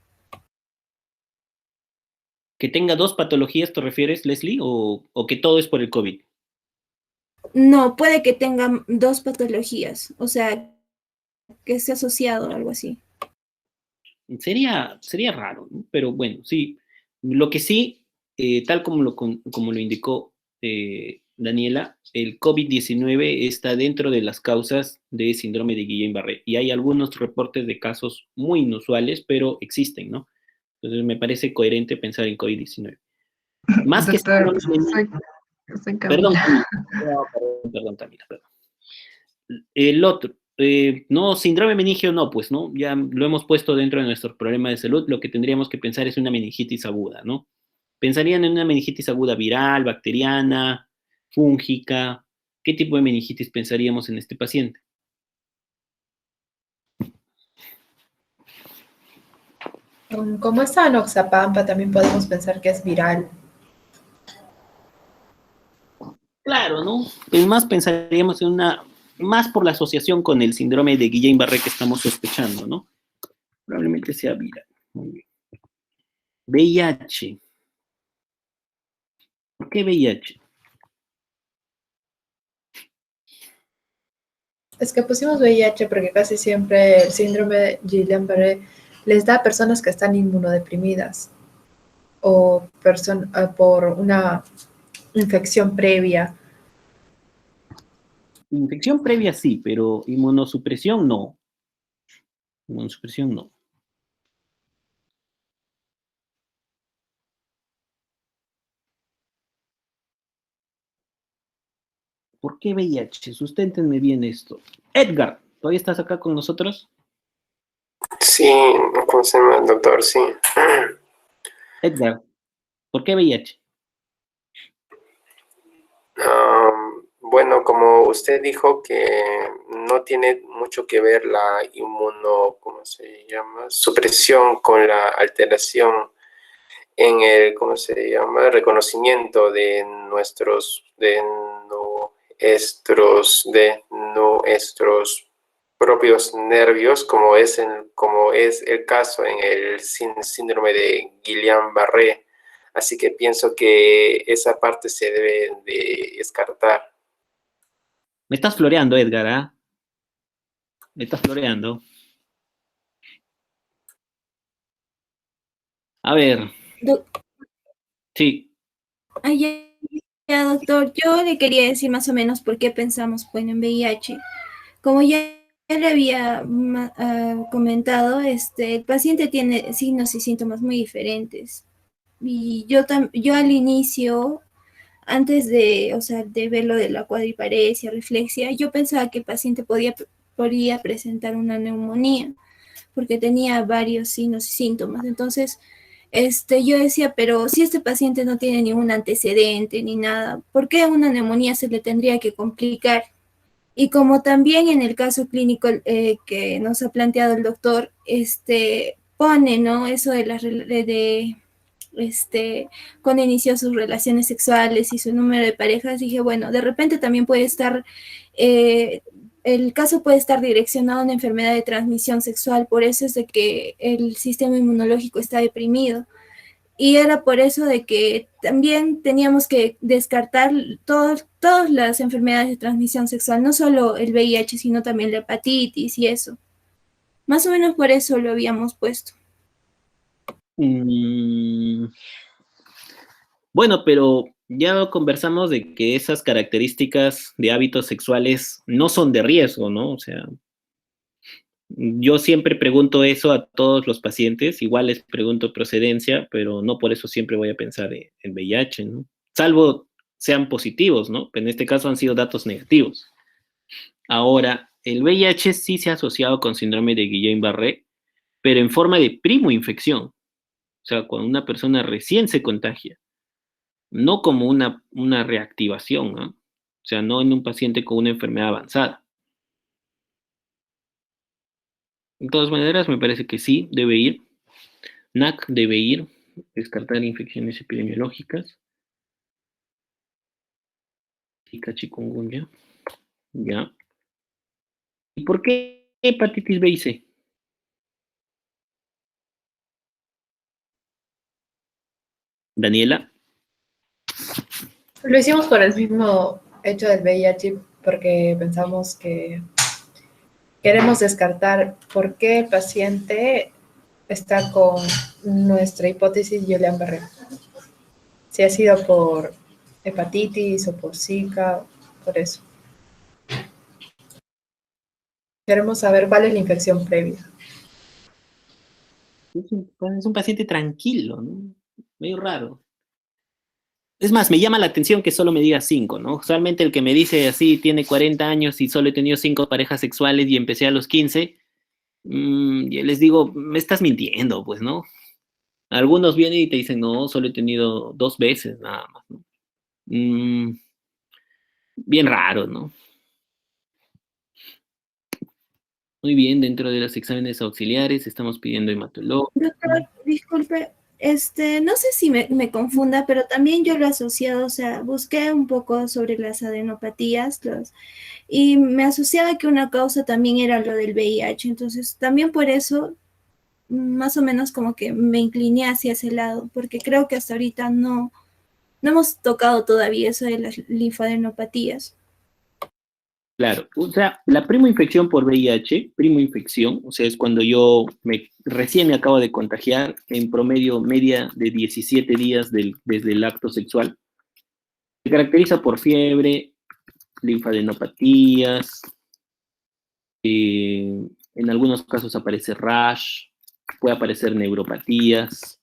¿Que tenga dos patologías, te refieres, Leslie? ¿O que todo es por el COVID? No, puede que tenga dos patologías, o sea, que esté asociado o algo así. Sería raro, ¿no? Pero bueno, sí. Lo que sí, tal como lo indicó Daniela, el COVID-19 está dentro de las causas de síndrome de Guillain-Barré y hay algunos reportes de casos muy inusuales, pero existen, ¿no? Entonces me parece coherente pensar en COVID-19. Más que Doctor, síndrome meningio, soy perdón, Camila. Camila, perdón, Camila, perdón. El otro, no, síndrome meningio no, pues, ¿no? Ya lo hemos puesto dentro de nuestro problema de salud, lo que tendríamos que pensar es una meningitis aguda, ¿no? Pensarían en una meningitis aguda viral, bacteriana, fúngica. ¿Qué tipo de meningitis pensaríamos en este paciente? Como esta anoxapampa, también podemos pensar que es viral. Claro, ¿no? Es más, pensaríamos en una, más por la asociación con el síndrome de Guillain-Barré que estamos sospechando, ¿no? Probablemente sea viral. Muy bien. VIH. ¿Por qué VIH? Es que pusimos VIH porque casi siempre el síndrome de Guillain-Barré les da a personas que están inmunodeprimidas o por una infección previa. Infección previa sí, pero inmunosupresión no. Inmunosupresión no. ¿Por qué VIH? Susténtenme bien esto. Edgar, ¿todavía estás acá con nosotros? Sí, ¿cómo se llama, doctor? Sí. Edgar, ¿por qué VIH? Bueno, como usted dijo que no tiene mucho que ver la ¿cómo se llama? Supresión con la alteración en el, ¿cómo se llama? Reconocimiento de nuestros propios nervios, como es el caso en el síndrome de Guillain-Barré. Así que pienso que esa parte se debe de descartar. Me estás floreando, Edgar, ¿ah? Me estás floreando. A ver, Do- sí. Ay, ya, doctor, yo le quería decir más o menos por qué pensamos bueno, en VIH. Como ya le había comentado, el paciente tiene signos y síntomas muy diferentes. Y yo al inicio, antes de, o sea, de ver lo de la cuadriparesia, reflexia, yo pensaba que el paciente podía presentar una neumonía, porque tenía varios signos y síntomas. Entonces, yo decía, pero si este paciente no tiene ningún antecedente ni nada, ¿por qué una neumonía se le tendría que complicar? Y como también en el caso clínico que nos ha planteado el doctor, pone, ¿no? Eso de cuando inició sus relaciones sexuales y su número de parejas, dije, bueno, de repente también puede estar, el caso puede estar direccionado a una enfermedad de transmisión sexual, por eso es de que el sistema inmunológico está deprimido. Y era por eso de que también teníamos que descartar todas las enfermedades de transmisión sexual, no solo el VIH, sino también la hepatitis y eso. Más o menos por eso lo habíamos puesto. Bueno, pero ya conversamos de que esas características de hábitos sexuales no son de riesgo, ¿no? O sea, yo siempre pregunto eso a todos los pacientes, igual les pregunto procedencia, pero no por eso siempre voy a pensar en VIH, ¿no? Salvo sean positivos, ¿no? En este caso han sido datos negativos. Ahora, el VIH sí se ha asociado con síndrome de Guillain-Barré, pero en forma de primo infección, o sea, cuando una persona recién se contagia, no como una reactivación, ¿no? O sea, no en un paciente con una enfermedad avanzada. De todas maneras, me parece que sí, debe ir. NAC debe ir, descartar infecciones epidemiológicas. Zika, chikungunya, ya. ¿Y por qué hepatitis B y C? Daniela. Lo hicimos por el mismo hecho del VIH, porque pensamos que queremos descartar por qué el paciente está con nuestra hipótesis Guillain-Barré. Si ha sido por hepatitis o por Zika, por eso. Queremos saber cuál es la infección previa. Es un paciente tranquilo, ¿no? Medio raro. Es más, me llama la atención que solo me diga 5, ¿no? Usualmente el que me dice así, tiene 40 años y solo he tenido 5 parejas sexuales y empecé a los 15, yo les digo, me estás mintiendo, pues, ¿no? Algunos vienen y te dicen, no, solo he tenido 2 veces nada más, ¿no? Bien raro, ¿no? Muy bien, dentro de los exámenes auxiliares estamos pidiendo hematología. Doctor, disculpe, no sé si me confunda, pero también yo lo he asociado, o sea, busqué un poco sobre las adenopatías, y me asociaba que una causa también era lo del VIH, entonces también por eso más o menos como que me incliné hacia ese lado, porque creo que hasta ahorita no hemos tocado todavía eso de las linfadenopatías. Claro, o sea, la primoinfección por VIH, primoinfección, o sea, es cuando recién me acabo de contagiar, en promedio media de 17 días desde el acto sexual. Se caracteriza por fiebre, linfadenopatías, en algunos casos aparece rash, puede aparecer neuropatías,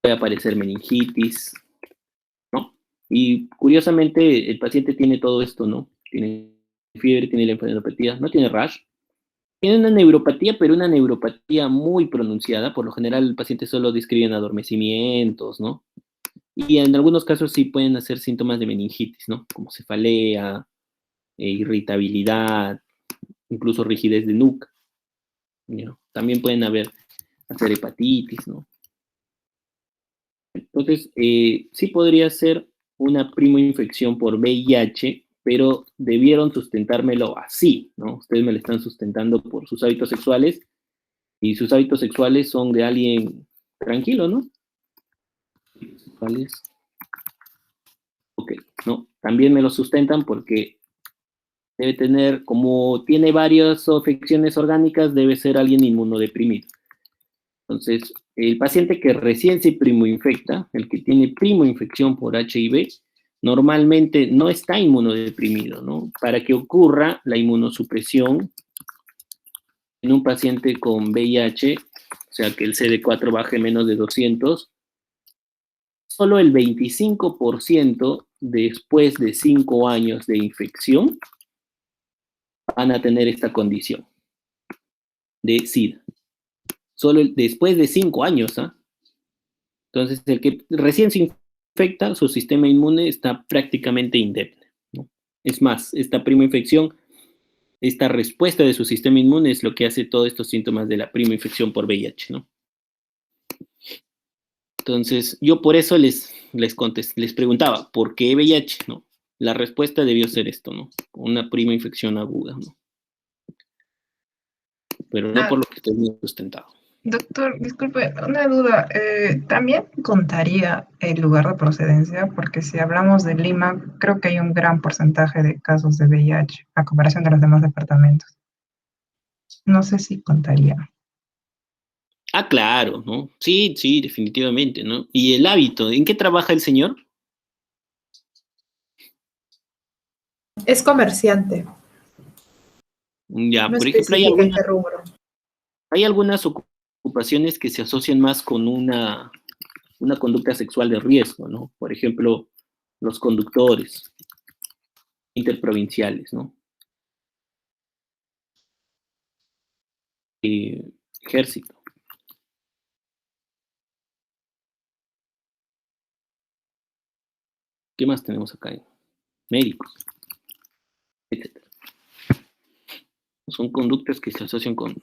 puede aparecer meningitis, ¿no? Y curiosamente el paciente tiene todo esto, ¿no? Tiene fiebre, tiene linfadenopatía, no tiene rash, Tiene una neuropatía, pero una neuropatía muy pronunciada. Por lo general, el paciente solo describe adormecimientos, ¿no? Y en algunos casos sí pueden hacer síntomas de meningitis, ¿no? Como cefalea, irritabilidad, incluso rigidez de nuca, ¿no? También pueden hacer hepatitis, ¿no? Entonces, sí podría ser una primoinfección por VIH, pero debieron sustentármelo así, ¿no? Ustedes me lo están sustentando por sus hábitos sexuales, y sus hábitos sexuales son de alguien tranquilo, ¿no? Sexuales. Ok, no, también me lo sustentan porque debe tener, como tiene varias afecciones orgánicas, debe ser alguien inmunodeprimido. Entonces, el paciente que recién se primoinfecta, el que tiene primoinfección por HIV, normalmente no está inmunodeprimido, ¿no? Para que ocurra la inmunosupresión en un paciente con VIH, o sea, que el CD4 baje menos de 200, solo el 25% después de 5 años de infección van a tener esta condición de SIDA. Solo después de 5 años, ¿ah? Entonces, el que recién se infecta, su sistema inmune está prácticamente indemne, ¿no? Es más, esta prima infección, esta respuesta de su sistema inmune es lo que hace todos estos síntomas de la prima infección por VIH, ¿no? Entonces, yo por eso les preguntaba, ¿por qué VIH? ¿No? La respuesta debió ser esto, ¿no? Una prima infección aguda, ¿no? Pero no por lo que estoy muy sustentado. Doctor, disculpe, una duda. ¿También contaría el lugar de procedencia? Porque si hablamos de Lima, creo que hay un gran porcentaje de casos de VIH a comparación de los demás departamentos. No sé si contaría. Ah, claro, ¿no? Sí, sí, definitivamente, ¿no? Y el hábito, ¿en qué trabaja el señor? Es comerciante, Ya, no por ejemplo, especifica en qué rubro. hay algunas ocupaciones que se asocian más con una conducta sexual de riesgo, ¿no? Por ejemplo, los conductores interprovinciales, ¿no? Ejército. ¿Qué más tenemos acá? Médicos, etc. Son conductas que se asocian con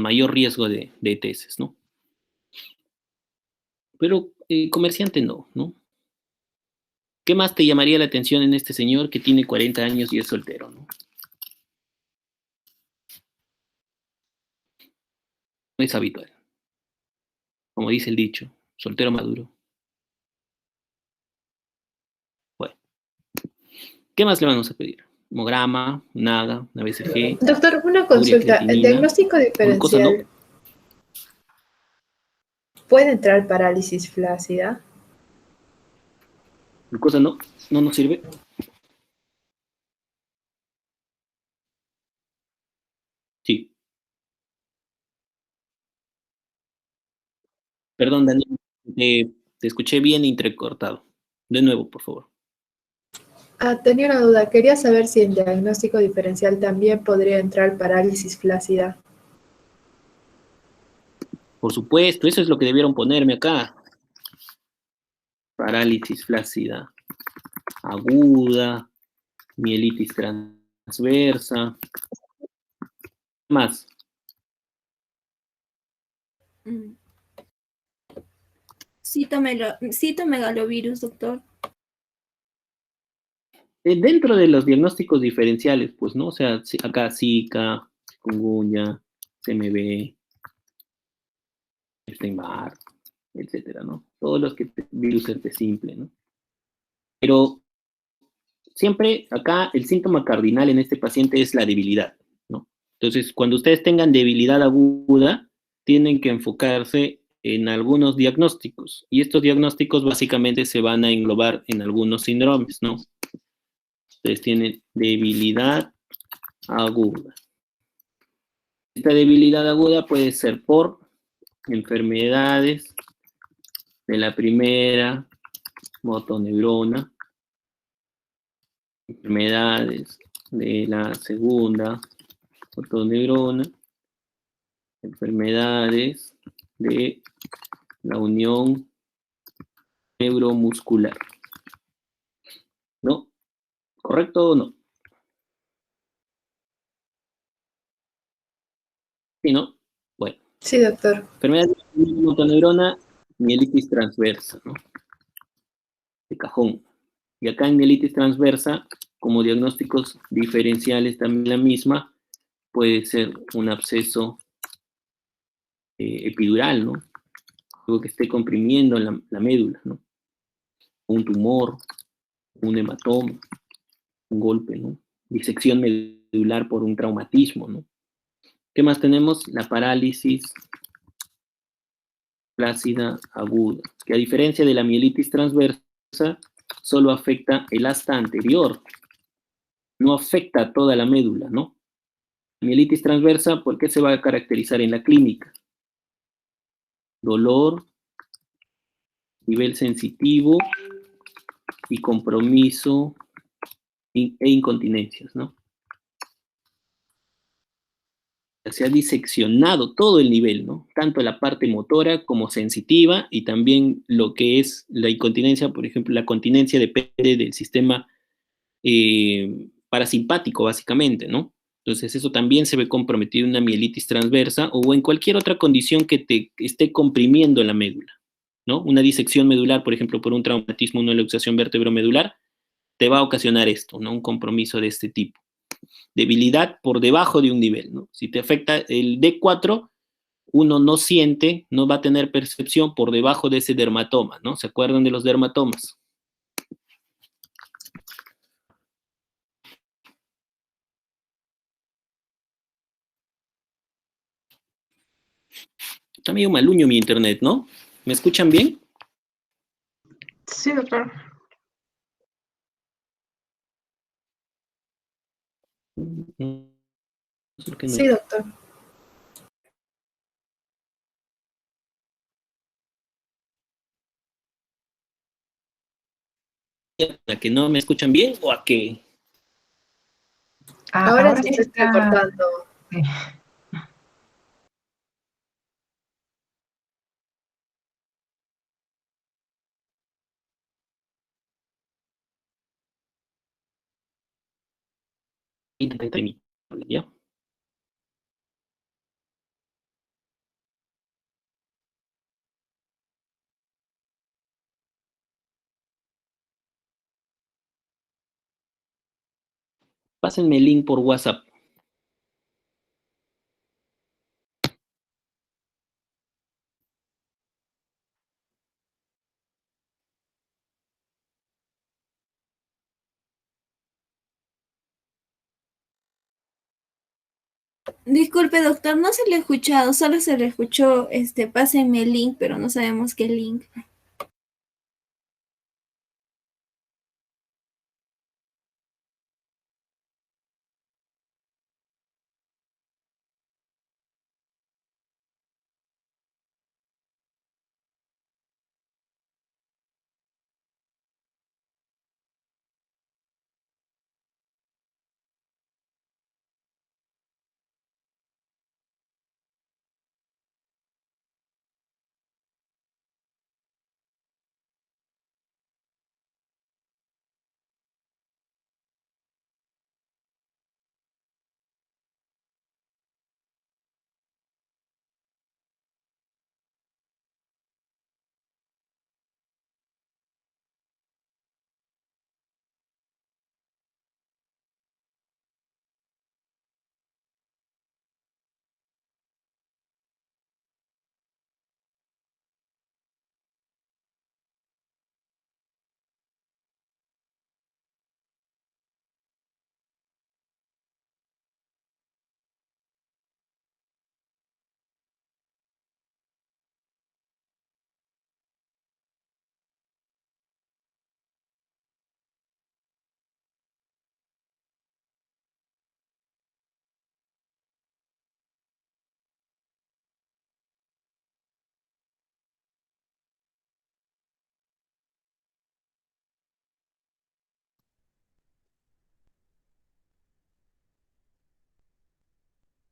mayor riesgo de ETS, ¿no? Pero comerciante no, ¿no? ¿Qué más te llamaría la atención en este señor que tiene 40 años y es soltero, ¿no? No es habitual. Como dice el dicho, soltero maduro. Bueno, ¿qué más le vamos a pedir? Hemograma, NADA, una BCG, Doctor, una urea, consulta. ¿El creatinina. diagnóstico Glucosa no. diferencial puede entrar parálisis flácida? Glucosa no, no nos sirve. Sí. Perdón, Daniel, te escuché bien entrecortado. De nuevo, por favor. Tenía una duda. Quería saber si el diagnóstico diferencial también podría entrar parálisis flácida. Por supuesto, eso es lo que debieron ponerme acá. Parálisis flácida aguda, mielitis transversa. ¿Qué más? Citomegalovirus, doctor. Dentro de los diagnósticos diferenciales, pues, ¿no? O sea, acá Zika, chikungunya, CMV, Epstein-Barr, etcétera, ¿no? Todos los que virus herpes simple, ¿no? Pero siempre acá el síntoma cardinal en este paciente es la debilidad, ¿no? Entonces, cuando ustedes tengan debilidad aguda, tienen que enfocarse en algunos diagnósticos. Y estos diagnósticos básicamente se van a englobar en algunos síndromes, ¿no? Ustedes tienen debilidad aguda. Esta debilidad aguda puede ser por enfermedades de la primera motoneurona, enfermedades de la segunda fotoneurona, enfermedades de la unión neuromuscular. ¿No? ¿Correcto o no? Sí, ¿no? Bueno. Sí, doctor. Enfermedades de la motoneurona, mielitis transversa, ¿no? De cajón. Y acá en mielitis transversa, como diagnósticos diferenciales también la misma, puede ser un absceso epidural, ¿no? Algo que esté comprimiendo la médula, ¿no? Un tumor, un hematoma, un golpe, ¿no? Disección medular por un traumatismo, ¿no? ¿Qué más tenemos? La parálisis flácida aguda, que a diferencia de la mielitis transversa, solo afecta el asta anterior, no afecta a toda la médula, ¿no? Mielitis transversa, ¿por qué se va a caracterizar en la clínica? Dolor, nivel sensitivo y compromiso e incontinencias, ¿no? Se ha diseccionado todo el nivel, ¿no? Tanto la parte motora como sensitiva y también lo que es la incontinencia, por ejemplo, la continencia depende del sistema parasimpático, básicamente, ¿no? Entonces, eso también se ve comprometido en una mielitis transversa o en cualquier otra condición que te esté comprimiendo la médula, ¿no? Una disección medular, por ejemplo, por un traumatismo, una luxación vertebromedular, te va a ocasionar esto, ¿no? Un compromiso de este tipo. Debilidad por debajo de un nivel, ¿no? Si te afecta el D4, uno no siente, no va a tener percepción por debajo de ese dermatoma, ¿no? ¿Se acuerdan de los dermatomas? Está medio maluño mi internet, ¿no? ¿Me escuchan bien? Sí, doctor. Sí, doctor. ¿A que no me escuchan bien o a que? Ahora Ahora sí sí se está está. cortando. Sí. ¿Ya? Pásenme el link por WhatsApp. Disculpe, doctor, no se le ha escuchado, solo se le escuchó, pásenme el link, pero no sabemos qué link.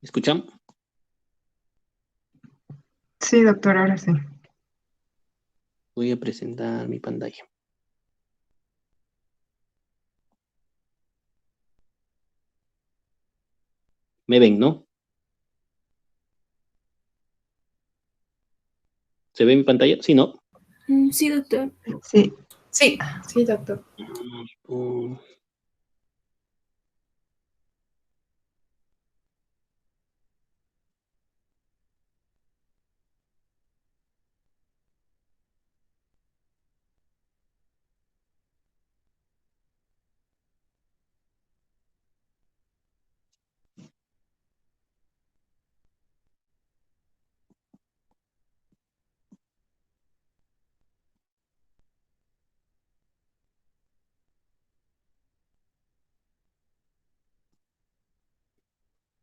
¿Escuchan? Sí, doctor, ahora sí. Voy a presentar mi pantalla. ¿Me ven, no? ¿Se ve mi pantalla? Sí, ¿no? Sí, doctor. Sí, Sí, sí, doctor. Mm,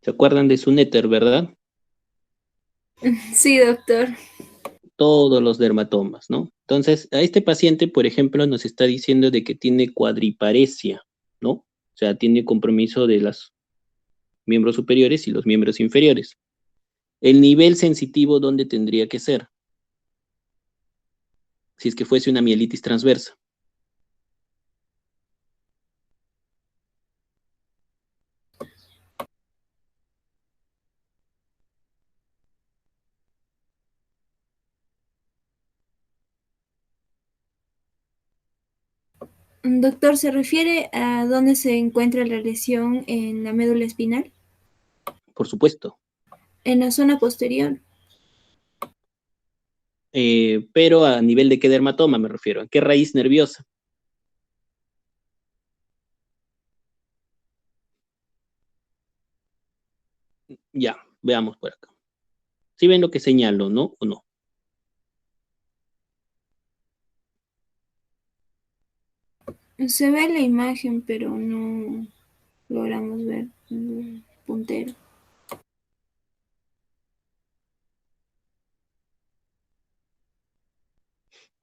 ¿Se acuerdan de su néter, verdad? Sí, doctor. Todos los dermatomas, ¿no? Entonces, a este paciente, por ejemplo, nos está diciendo de que tiene cuadriparesia, ¿no? O sea, tiene compromiso de los miembros superiores y los miembros inferiores. El nivel sensitivo, ¿dónde tendría que ser? Si es que fuese una mielitis transversa. Doctor, ¿se refiere a dónde se encuentra la lesión en la médula espinal? Por supuesto. En la zona posterior. Pero a nivel de qué dermatoma me refiero, ¿a qué raíz nerviosa? Ya, veamos por acá. ¿Sí ven lo que señalo, no? ¿O no? Se ve la imagen, pero no logramos ver el puntero.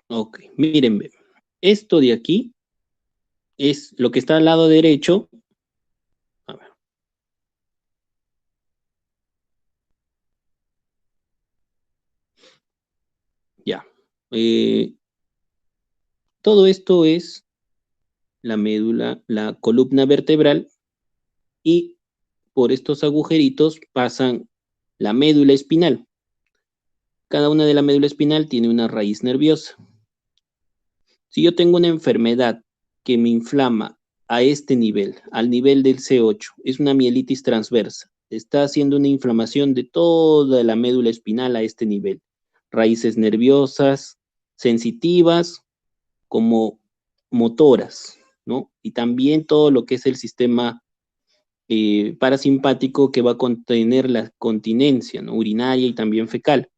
Ok, miren, esto de aquí es lo que está al lado derecho. A ver. Ya. Todo esto es la médula, la columna vertebral, y por estos agujeritos pasan la médula espinal. Cada una de la médula espinal tiene una raíz nerviosa. Si yo tengo una enfermedad que me inflama a este nivel, al nivel del C8, es una mielitis transversa, está haciendo una inflamación de toda la médula espinal a este nivel. Raíces nerviosas, sensitivas, como motoras, ¿no? Y también todo lo que es el sistema parasimpático que va a contener la continencia, ¿no? Urinaria y también fecal.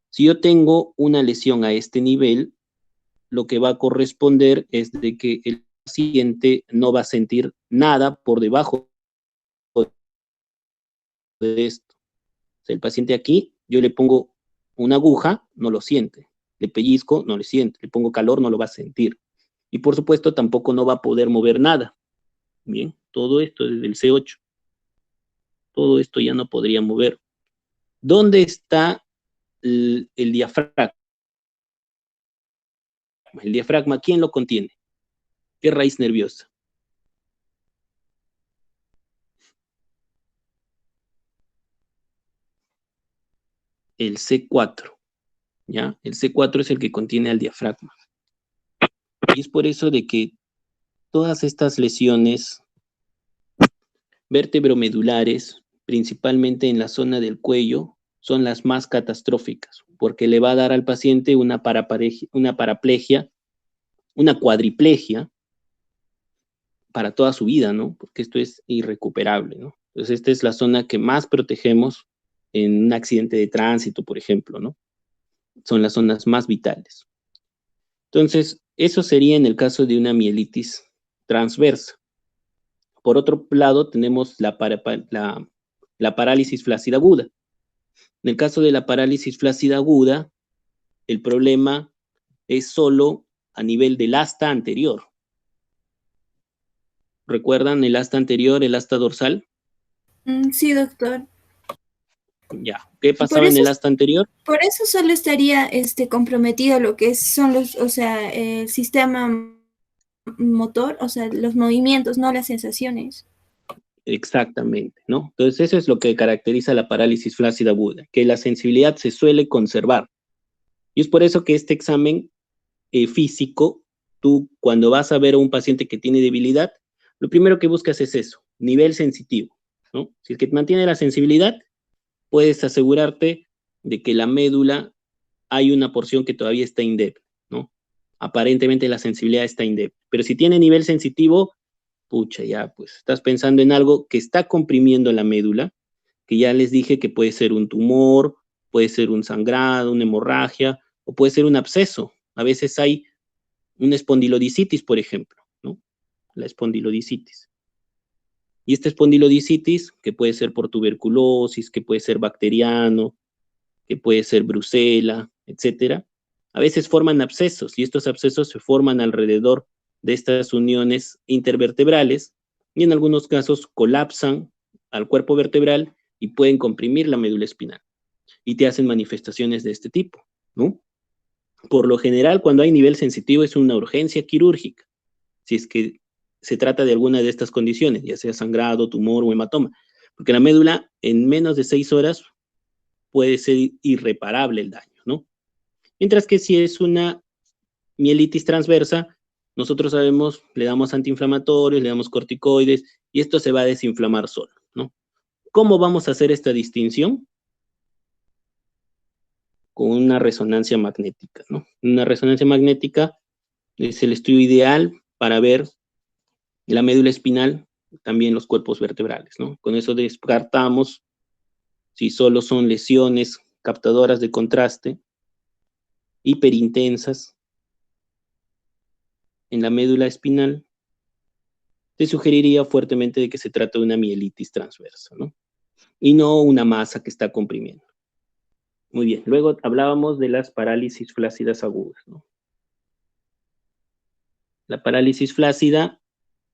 Si yo tengo una lesión a este nivel, lo que va a corresponder es de que el paciente no va a sentir nada por debajo de esto. O sea, el paciente aquí, yo le pongo una aguja, no lo siente. Le pellizco, no lo siente. Le pongo calor, no lo va a sentir. Y por supuesto, tampoco no va a poder mover nada. Bien, todo esto desde el C8. Todo esto ya no podría mover. ¿Dónde está el diafragma? El diafragma, ¿quién lo contiene? ¿Qué raíz nerviosa? El C4, ¿ya? El C4 es el que contiene al diafragma. Y es por eso de que todas estas lesiones vertebromedulares, principalmente en la zona del cuello, son las más catastróficas, porque le va a dar al paciente una paraplegia, una cuadriplegia para toda su vida, ¿no? Porque esto es irrecuperable, ¿no? Entonces, esta es la zona que más protegemos en un accidente de tránsito, por ejemplo, ¿no? Son las zonas más vitales. Entonces, eso sería en el caso de una mielitis transversa. Por otro lado, tenemos la parálisis flácida aguda. En el caso de la parálisis flácida aguda, el problema es solo a nivel del asta anterior. ¿Recuerdan el asta anterior, el asta dorsal? Sí, doctor. Ya, ¿qué Por pasaba en eso, el asta anterior? por eso solo estaría comprometido lo que son los, o sea, el sistema motor, o sea, los movimientos, no las sensaciones. Exactamente, ¿no? Entonces eso es lo que caracteriza la parálisis flácida aguda, que la sensibilidad se suele conservar. Y es por eso que este examen físico, tú cuando vas a ver a un paciente que tiene debilidad, lo primero que buscas es eso, nivel sensitivo, ¿no? Si es que mantiene la sensibilidad, puedes asegurarte de que la médula hay una porción que todavía está indemne, ¿no? Aparentemente la sensibilidad está indemne, pero si tiene nivel sensitivo, pucha, ya, pues estás pensando en algo que está comprimiendo la médula, que ya les dije que puede ser un tumor, puede ser un sangrado, una hemorragia, o puede ser un absceso. A veces hay una espondilodicitis, por ejemplo, ¿no? La espondilodicitis. Y esta espondilodicitis, que puede ser por tuberculosis, que puede ser bacteriano, que puede ser brucela, etcétera, a veces forman abscesos y estos abscesos se forman alrededor de estas uniones intervertebrales y en algunos casos colapsan al cuerpo vertebral y pueden comprimir la médula espinal y te hacen manifestaciones de este tipo, ¿no? Por lo general, cuando hay nivel sensitivo es una urgencia quirúrgica, si es que se trata de alguna de estas condiciones, ya sea sangrado, tumor o hematoma, porque la médula en menos de 6 horas puede ser irreparable el daño, ¿no? Mientras que si es una mielitis transversa, nosotros sabemos, le damos antiinflamatorios, le damos corticoides y esto se va a desinflamar solo, ¿no? ¿Cómo vamos a hacer esta distinción? Con una resonancia magnética, ¿no? Una resonancia magnética es el estudio ideal para ver la médula espinal, también los cuerpos vertebrales, ¿no? Con eso descartamos si solo son lesiones captadoras de contraste, hiperintensas en la médula espinal, te sugeriría fuertemente de que se trata de una mielitis transversa, ¿no? Y no una masa que está comprimiendo. Muy bien, luego hablábamos de las parálisis flácidas agudas, ¿no? La parálisis flácida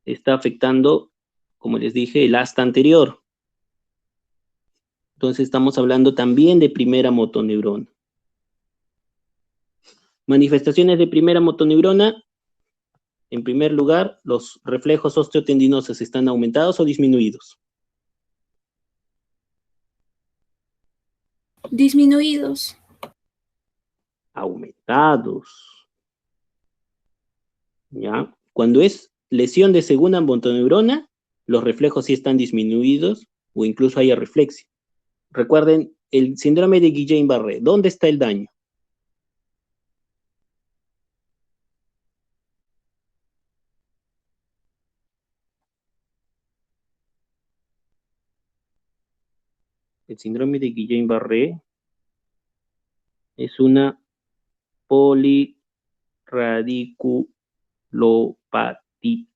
está afectando, como les dije, el asta anterior. Entonces estamos hablando también de primera motoneurona. Manifestaciones de primera motoneurona, en primer lugar, los reflejos osteotendinosos están aumentados o disminuidos. Disminuidos. Aumentados. ¿Ya? Cuando es lesión de segunda motoneurona, los reflejos sí están disminuidos o incluso hay arreflexia. Recuerden, el síndrome de Guillain-Barré, ¿dónde está el daño? El síndrome de Guillain-Barré es una polirradiculopatía.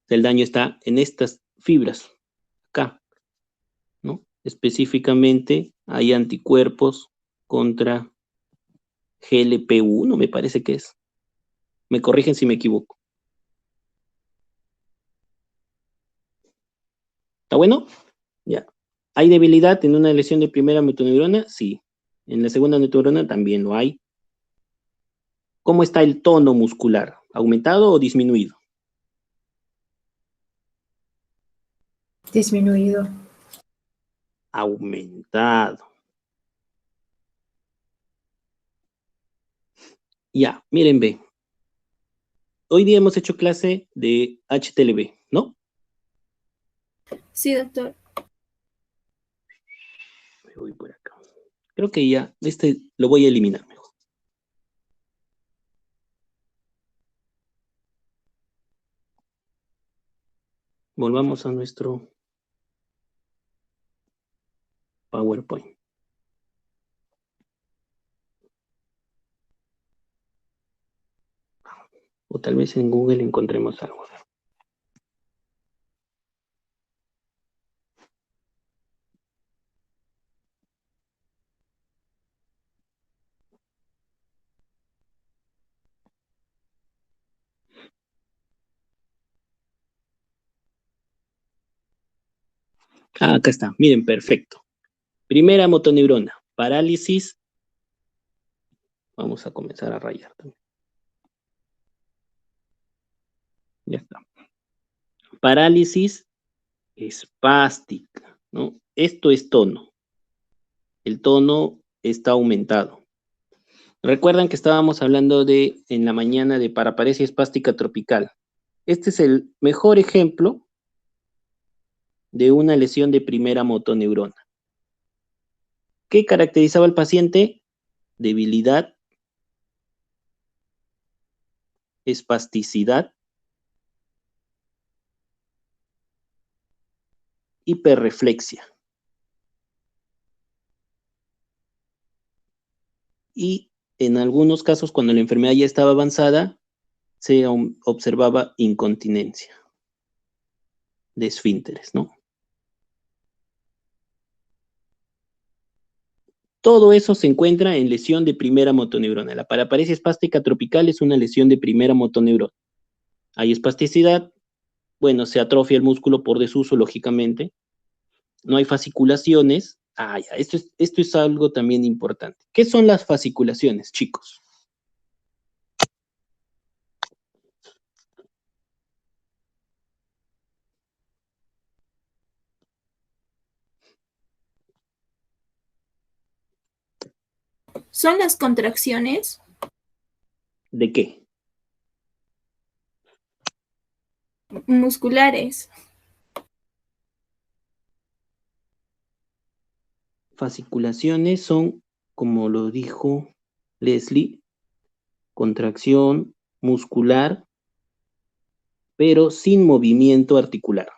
El daño está en estas fibras, acá, ¿no? Específicamente hay anticuerpos contra GLP1, me parece que es. Me corrigen si me equivoco. ¿Está bueno? Ya. ¿Hay debilidad en una lesión de primera motoneurona? Sí. En la segunda motoneurona también lo hay. ¿Cómo está el tono muscular? ¿Aumentado o disminuido? Disminuido. Aumentado. Ya, miren, ve. Hoy día hemos hecho clase de HTLV, ¿no? Sí, doctor. Me voy por acá. Creo que ya, lo voy a eliminar mejor. Volvamos a nuestro PowerPoint. O tal vez en Google encontremos algo. Ah, acá está. Miren, perfecto. Primera motoneurona, parálisis. Vamos a comenzar a rayar también. Ya está. Parálisis espástica, ¿no? Esto es tono. El tono está aumentado. Recuerdan que estábamos hablando en la mañana de paraparesia espástica tropical. Este es el mejor ejemplo de una lesión de primera motoneurona. ¿Qué caracterizaba al paciente? Debilidad, espasticidad, hiperreflexia. Y en algunos casos, cuando la enfermedad ya estaba avanzada, se observaba incontinencia de esfínteres, ¿no? Todo eso se encuentra en lesión de primera motoneurona. La paraparesia espástica tropical es una lesión de primera motoneurona. Hay espasticidad, bueno, se atrofia el músculo por desuso, lógicamente. No hay fasciculaciones. Ah, ya, esto es algo también importante. ¿Qué son las fasciculaciones, chicos? ¿Son las contracciones? ¿De qué? Musculares. Fasciculaciones son, como lo dijo Leslie, contracción muscular, pero sin movimiento articular.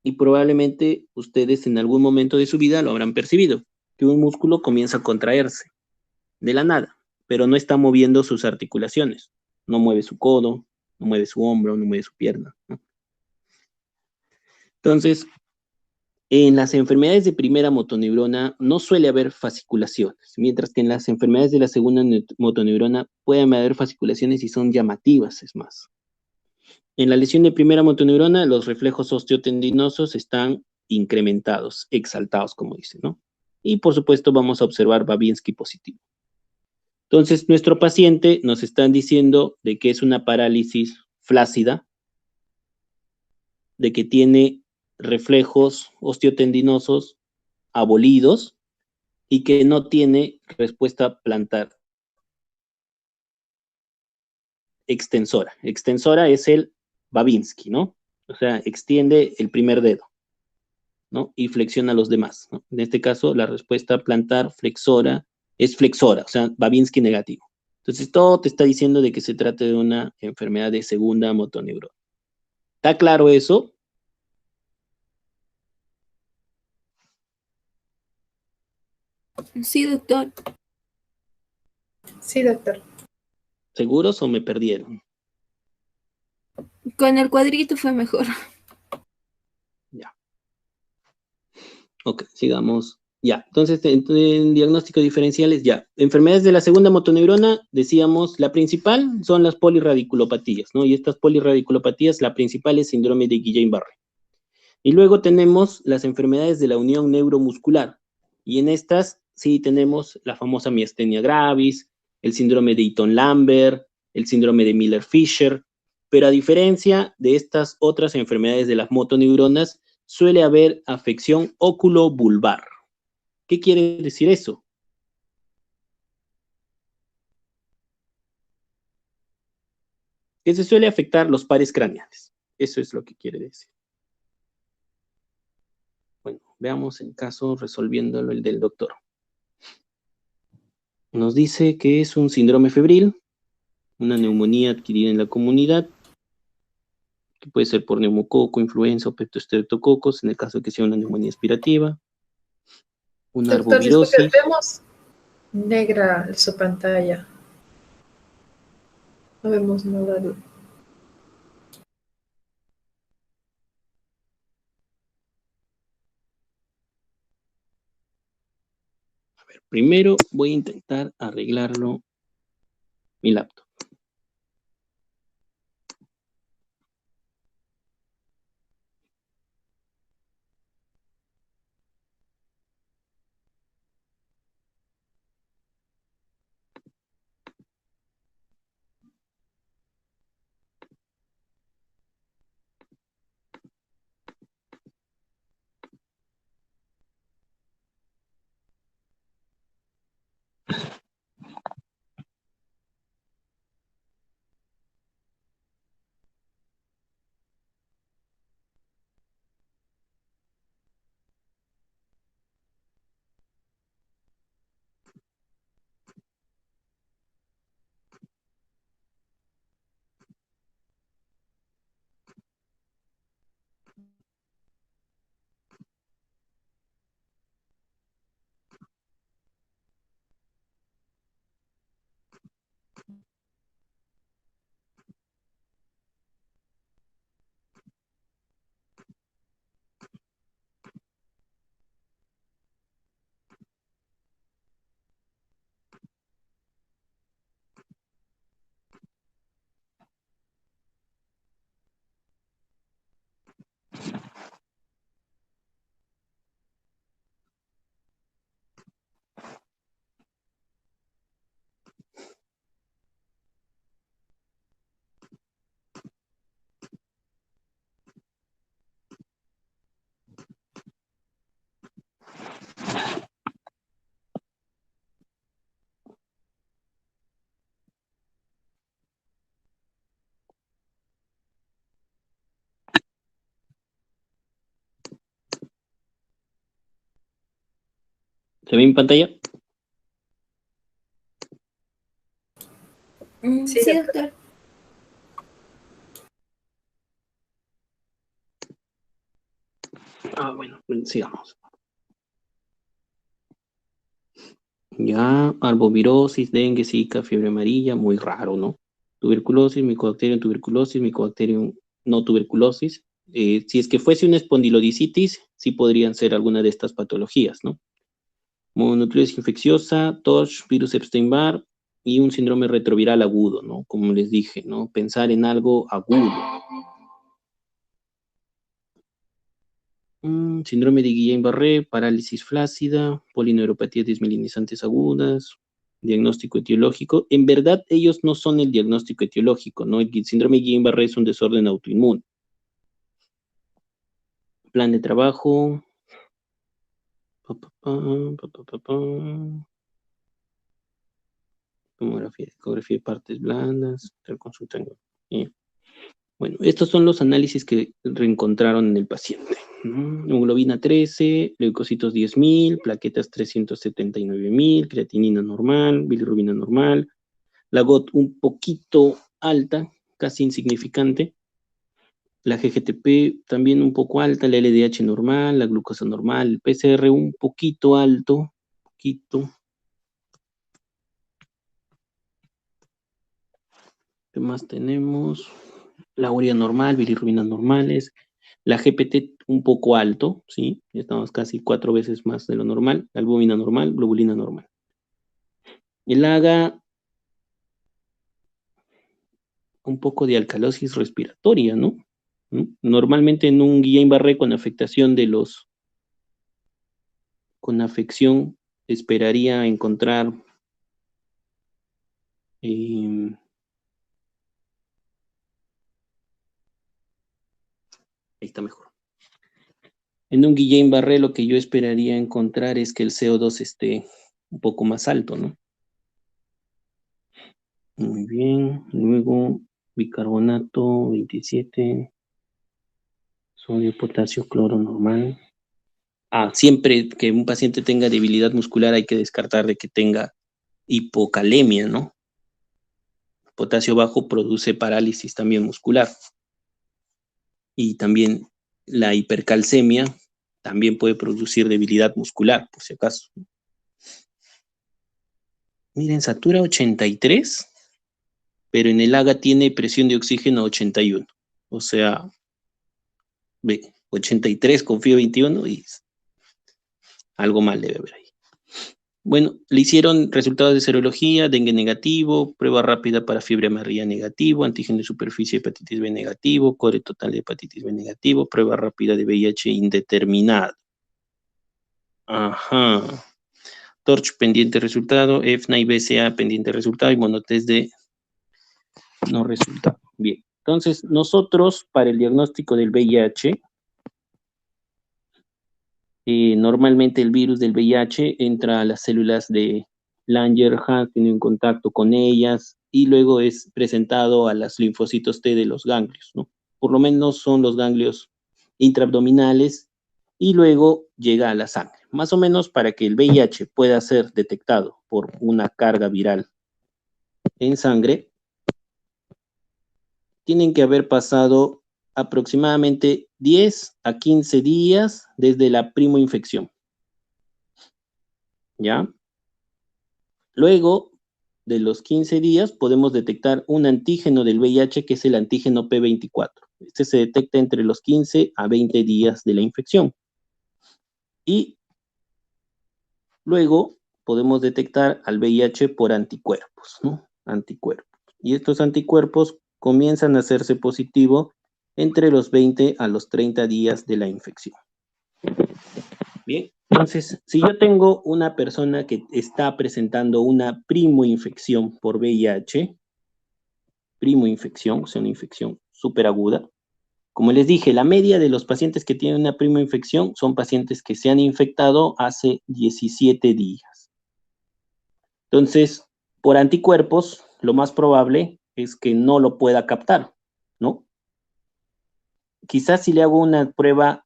Y probablemente ustedes en algún momento de su vida lo habrán percibido, que un músculo comienza a contraerse de la nada, pero no está moviendo sus articulaciones. No mueve su codo, no mueve su hombro, no mueve su pierna, ¿no? Entonces, en las enfermedades de primera motoneurona no suele haber fasciculaciones, mientras que en las enfermedades de la segunda motoneurona pueden haber fasciculaciones y son llamativas, es más. En la lesión de primera motoneurona, los reflejos osteotendinosos están incrementados, exaltados, como dicen, ¿no? Y por supuesto vamos a observar Babinski positivo. Entonces, nuestro paciente nos están diciendo de que es una parálisis flácida, de que tiene reflejos osteotendinosos abolidos y que no tiene respuesta plantar extensora. Extensora es el Babinski, ¿no? O sea, extiende el primer dedo, ¿no? Y flexiona los demás, ¿no? En este caso, la respuesta plantar flexora es flexora, o sea, Babinski negativo. Entonces, todo te está diciendo de que se trata de una enfermedad de segunda motoneurona. ¿Está claro eso? Sí, doctor. Sí, doctor. ¿Seguros o me perdieron? Con el cuadrito fue mejor. Ya. Ok, sigamos. Ya, entonces en diagnóstico diferenciales, ya. Enfermedades de la segunda motoneurona, decíamos, la principal son las polirradiculopatías, ¿no? Y estas polirradiculopatías, la principal es síndrome de Guillain-Barré. Y luego tenemos las enfermedades de la unión neuromuscular. Y en estas sí tenemos la famosa miastenia gravis, el síndrome de Eaton-Lambert, el síndrome de Miller-Fisher. Pero a diferencia de estas otras enfermedades de las motoneuronas, suele haber afección óculo-bulbar. ¿Qué quiere decir eso? Que se suele afectar los pares craneales. Eso es lo que quiere decir. Bueno, veamos el caso resolviéndolo el del doctor. Nos dice que es un síndrome febril, una neumonía adquirida en la comunidad, que puede ser por neumococo, influenza o peptostreptococos, en el caso de que sea una neumonía aspirativa, una Doctor, disculpe, arbovirosis. vemos negra su pantalla. No vemos nada. A ver, primero voy a intentar arreglarlo mi laptop. ¿Se ve en pantalla? Sí, Sí, doctor. doctor. Bueno, sigamos. Ya, arbovirosis, dengue, zika, fiebre amarilla, muy raro, ¿no? Tuberculosis, micobacterium no tuberculosis. Si es que fuese una espondilodicitis, sí podrían ser alguna de estas patologías, ¿no? Mononucleosis infecciosa, TOSH, virus Epstein-Barr y un síndrome retroviral agudo, ¿no? Como les dije, ¿no? Pensar en algo agudo. Síndrome de Guillain-Barré, parálisis flácida, polineuropatías desmielinizantes agudas, diagnóstico etiológico. En verdad, ellos no son el diagnóstico etiológico, ¿no? El síndrome de Guillain-Barré es un desorden autoinmune. Plan de trabajo. Tomografía, ecografía de partes blandas, consulta. Bueno, estos son los análisis que reencontraron en el paciente. Hemoglobina 13, leucocitos 10.000, plaquetas 379.000, creatinina normal, bilirrubina normal, la GOT un poquito alta, casi insignificante, la GGTP también un poco alta, la LDH normal, la glucosa normal, el PCR un poquito alto, poquito. ¿Qué más tenemos? La urea normal, bilirrubinas normales, la GPT un poco alto, ¿sí? Estamos casi 4 veces más de lo normal, la albúmina normal, globulina normal. El AGA, un poco de alcalosis respiratoria, ¿no? Normalmente en un Guillain-Barré con afectación de los, con afección, esperaría encontrar ahí está mejor. En un Guillain-Barré lo que yo esperaría encontrar es que el CO2 esté un poco más alto, ¿no? Muy bien. Luego, bicarbonato 27, sodio, potasio, cloro normal. Siempre que un paciente tenga debilidad muscular hay que descartar de que tenga hipocalemia, ¿no? Potasio bajo produce parálisis también muscular. Y también la hipercalcemia también puede producir debilidad muscular, por si acaso. Miren, satura 83, pero en el AGA tiene presión de oxígeno 81. O sea, ve, 83 con FIO 21 y algo mal debe haber ahí. Bueno, le hicieron resultados de serología, dengue negativo, prueba rápida para fiebre amarilla negativo, antígeno de superficie de hepatitis B negativo, core total de hepatitis B negativo, prueba rápida de VIH indeterminado. Ajá. TORCH pendiente resultado, EFNA y BCA pendiente resultado y monotest de no resultado. Bien, entonces nosotros para el diagnóstico del VIH, normalmente el virus del VIH entra a las células de Langerhans, tiene un contacto con ellas y luego es presentado a los linfocitos T de los ganglios, ¿no? Por lo menos son los ganglios intraabdominales y luego llega a la sangre. Más o menos para que el VIH pueda ser detectado por una carga viral en sangre, tienen que haber pasado aproximadamente 10 a 15 días desde la primoinfección. ¿Ya? Luego de los 15 días podemos detectar un antígeno del VIH que es el antígeno P24. Este se detecta entre los 15 a 20 días de la infección. Y luego podemos detectar al VIH por anticuerpos, ¿no? Anticuerpos. Y estos anticuerpos comienzan a hacerse positivo entre los 20 a los 30 días de la infección. Bien, entonces, si yo tengo una persona que está presentando una primoinfección por VIH, primoinfección, o sea, una infección súper aguda, como les dije, la media de los pacientes que tienen una primoinfección son pacientes que se han infectado hace 17 días. Entonces, por anticuerpos, lo más probable es que no lo pueda captar, ¿no? Quizás si le hago una prueba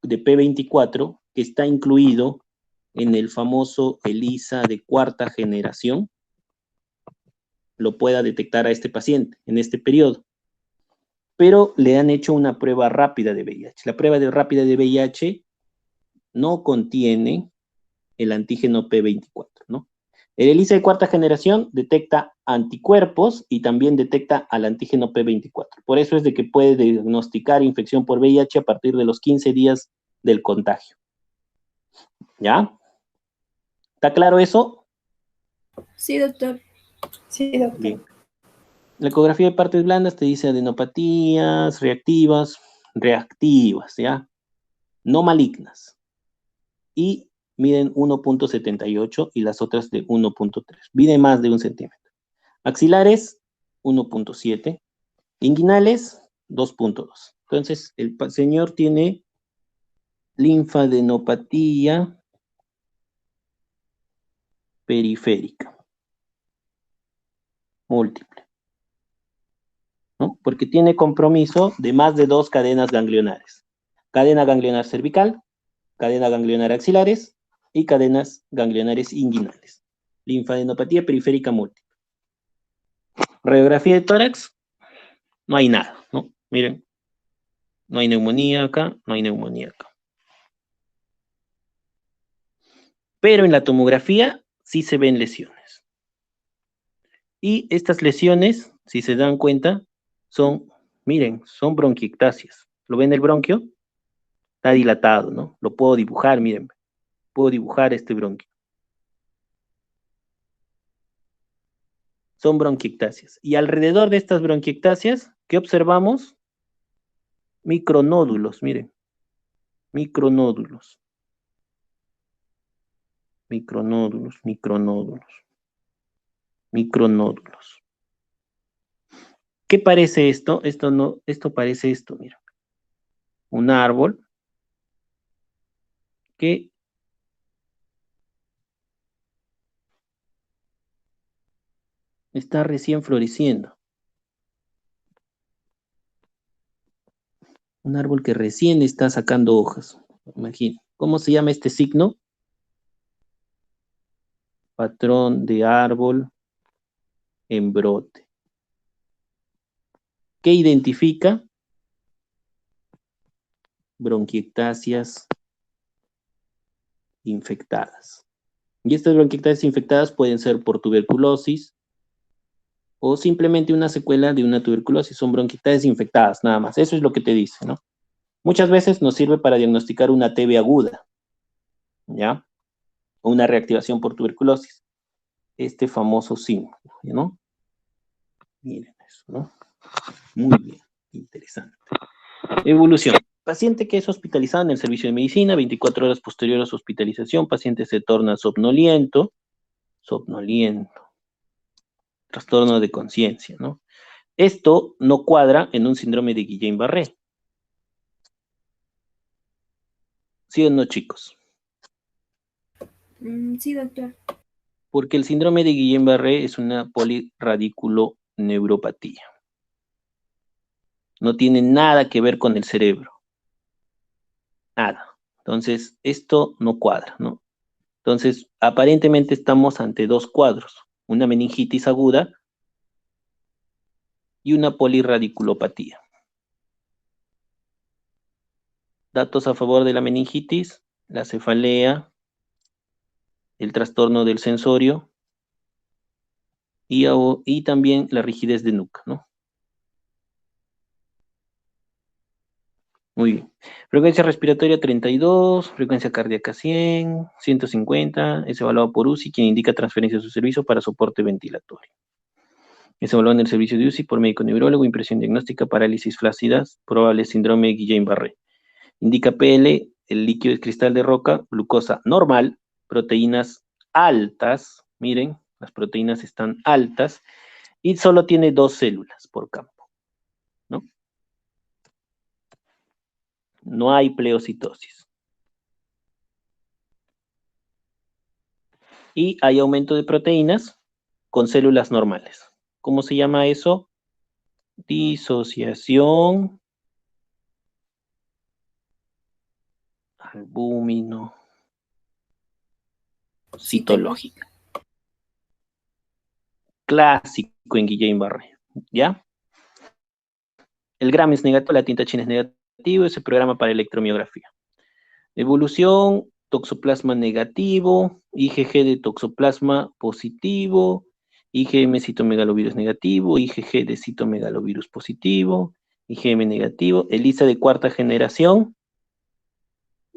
de P24, que está incluido en el famoso ELISA de cuarta generación lo pueda detectar a este paciente en este periodo. Pero le han hecho una prueba rápida de VIH. La prueba rápida de VIH no contiene el antígeno P24, ¿no? El ELISA de cuarta generación detecta anticuerpos y también detecta al antígeno P24. Por eso es de que puede diagnosticar infección por VIH a partir de los 15 días del contagio. ¿Ya? ¿Está claro eso? Sí, doctor. Sí, doctor. Bien. La ecografía de partes blandas te dice adenopatías reactivas, ¿ya? No malignas. Y miden 1.78 y las otras de 1.3. Mide más de 1 centímetro. Axilares, 1.7. Inguinales, 2.2. Entonces, el señor tiene linfadenopatía periférica múltiple, ¿no? Porque tiene compromiso de más de 2 cadenas ganglionares. Cadena ganglionar cervical, cadena ganglionar axilares y cadenas ganglionares inguinales. Linfadenopatía periférica múltiple. Radiografía de tórax, no hay nada, ¿no? Miren, no hay neumonía acá, no hay neumonía acá. Pero en la tomografía sí se ven lesiones. Y estas lesiones, si se dan cuenta, son, miren, son bronquiectasias. ¿Lo ven el bronquio? Está dilatado, ¿no? Lo puedo dibujar, miren. Puedo dibujar este bronquio. Son bronquiectasias. Y alrededor de estas bronquiectasias, ¿qué observamos? Micronódulos, miren. Micronódulos. Micronódulos, micronódulos. Micronódulos. ¿Qué parece esto? Esto no, esto parece esto, mira. Un árbol que está recién floreciendo. Un árbol que recién está sacando hojas. Imagina. ¿Cómo se llama este signo? Patrón de árbol en brote. ¿Qué identifica? Bronquiectasias infectadas. Y estas bronquiectasias infectadas pueden ser por tuberculosis o simplemente una secuela de una tuberculosis. Son bronquiectasias infectadas, nada más. Eso es lo que te dice, ¿no? Muchas veces nos sirve para diagnosticar una TB aguda, ¿ya? O una reactivación por tuberculosis. Este famoso símbolo, ¿no? Miren eso, ¿no? Muy bien, interesante. Evolución. Paciente que es hospitalizado en el servicio de medicina, 24 horas posterior a su hospitalización, paciente se torna somnoliento, trastorno de conciencia, ¿no? Esto no cuadra en un síndrome de Guillain-Barré. ¿Sí o no, chicos? Sí, doctor. Porque el síndrome de Guillain-Barré es una polirradiculoneuropatía. No tiene nada que ver con el cerebro. Nada. Entonces, esto no cuadra, ¿no? Entonces, aparentemente estamos ante dos cuadros. Una meningitis aguda y una polirradiculopatía. Datos a favor de la meningitis, la cefalea, el trastorno del sensorio y también la rigidez de nuca, ¿no? Muy bien. Frecuencia respiratoria 32, frecuencia cardíaca 100, 150, es evaluado por UCI, quien indica transferencia de su servicio para soporte ventilatorio. Es evaluado en el servicio de UCI por médico neurólogo, impresión diagnóstica, parálisis flácida, probable síndrome de Guillain-Barré. Indica PL, el líquido es cristal de roca, glucosa normal, proteínas altas, miren, las proteínas están altas, y solo tiene 2 células por campo, ¿no? No hay pleocitosis. Y hay aumento de proteínas con células normales. ¿Cómo se llama eso? Disociación albúmino citológica. Clásico en Guillain-Barré, ¿ya? El Gram es negativo, la tinta china es negativo, ese programa para electromiografía. Evolución, toxoplasma negativo, IgG de toxoplasma positivo, IgM citomegalovirus negativo, IgG de citomegalovirus positivo, IgM negativo, ELISA de cuarta generación,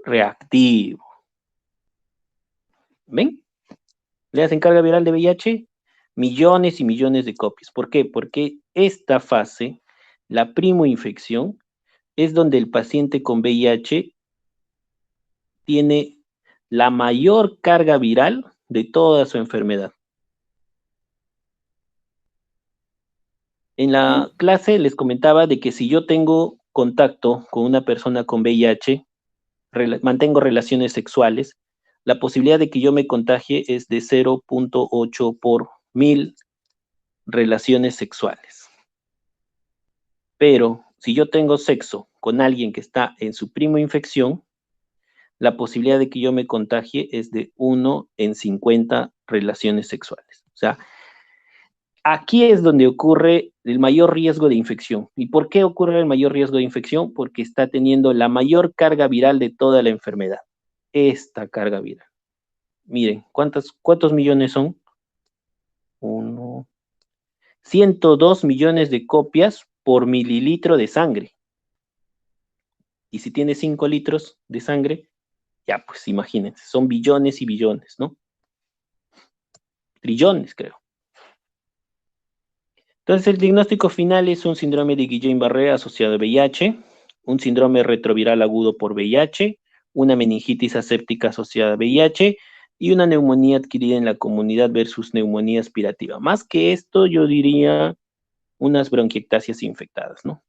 reactivo. ¿Ven? Le hacen carga viral de VIH, millones y millones de copias. ¿Por qué? Porque esta fase, la primoinfección, es donde el paciente con VIH tiene la mayor carga viral de toda su enfermedad. En la clase les comentaba de que si yo tengo contacto con una persona con VIH, mantengo relaciones sexuales, la posibilidad de que yo me contagie es de 0.8 por 1000 relaciones sexuales. Pero si yo tengo sexo con alguien que está en su primoinfección, la posibilidad de que yo me contagie es de 1 en 50 relaciones sexuales. O sea, aquí es donde ocurre el mayor riesgo de infección. ¿Y por qué ocurre el mayor riesgo de infección? Porque está teniendo la mayor carga viral de toda la enfermedad. Esta carga viral. Miren, ¿cuántos millones son? 102 millones de copias por mililitro de sangre. Y si tiene 5 litros de sangre, ya pues imagínense, son billones y billones, ¿no? Trillones, creo. Entonces, el diagnóstico final es un síndrome de Guillain-Barré asociado a VIH, un síndrome retroviral agudo por VIH, una meningitis aséptica asociada a VIH y una neumonía adquirida en la comunidad versus neumonía aspirativa. Más que esto, yo diría unas bronquiectasias infectadas, ¿no?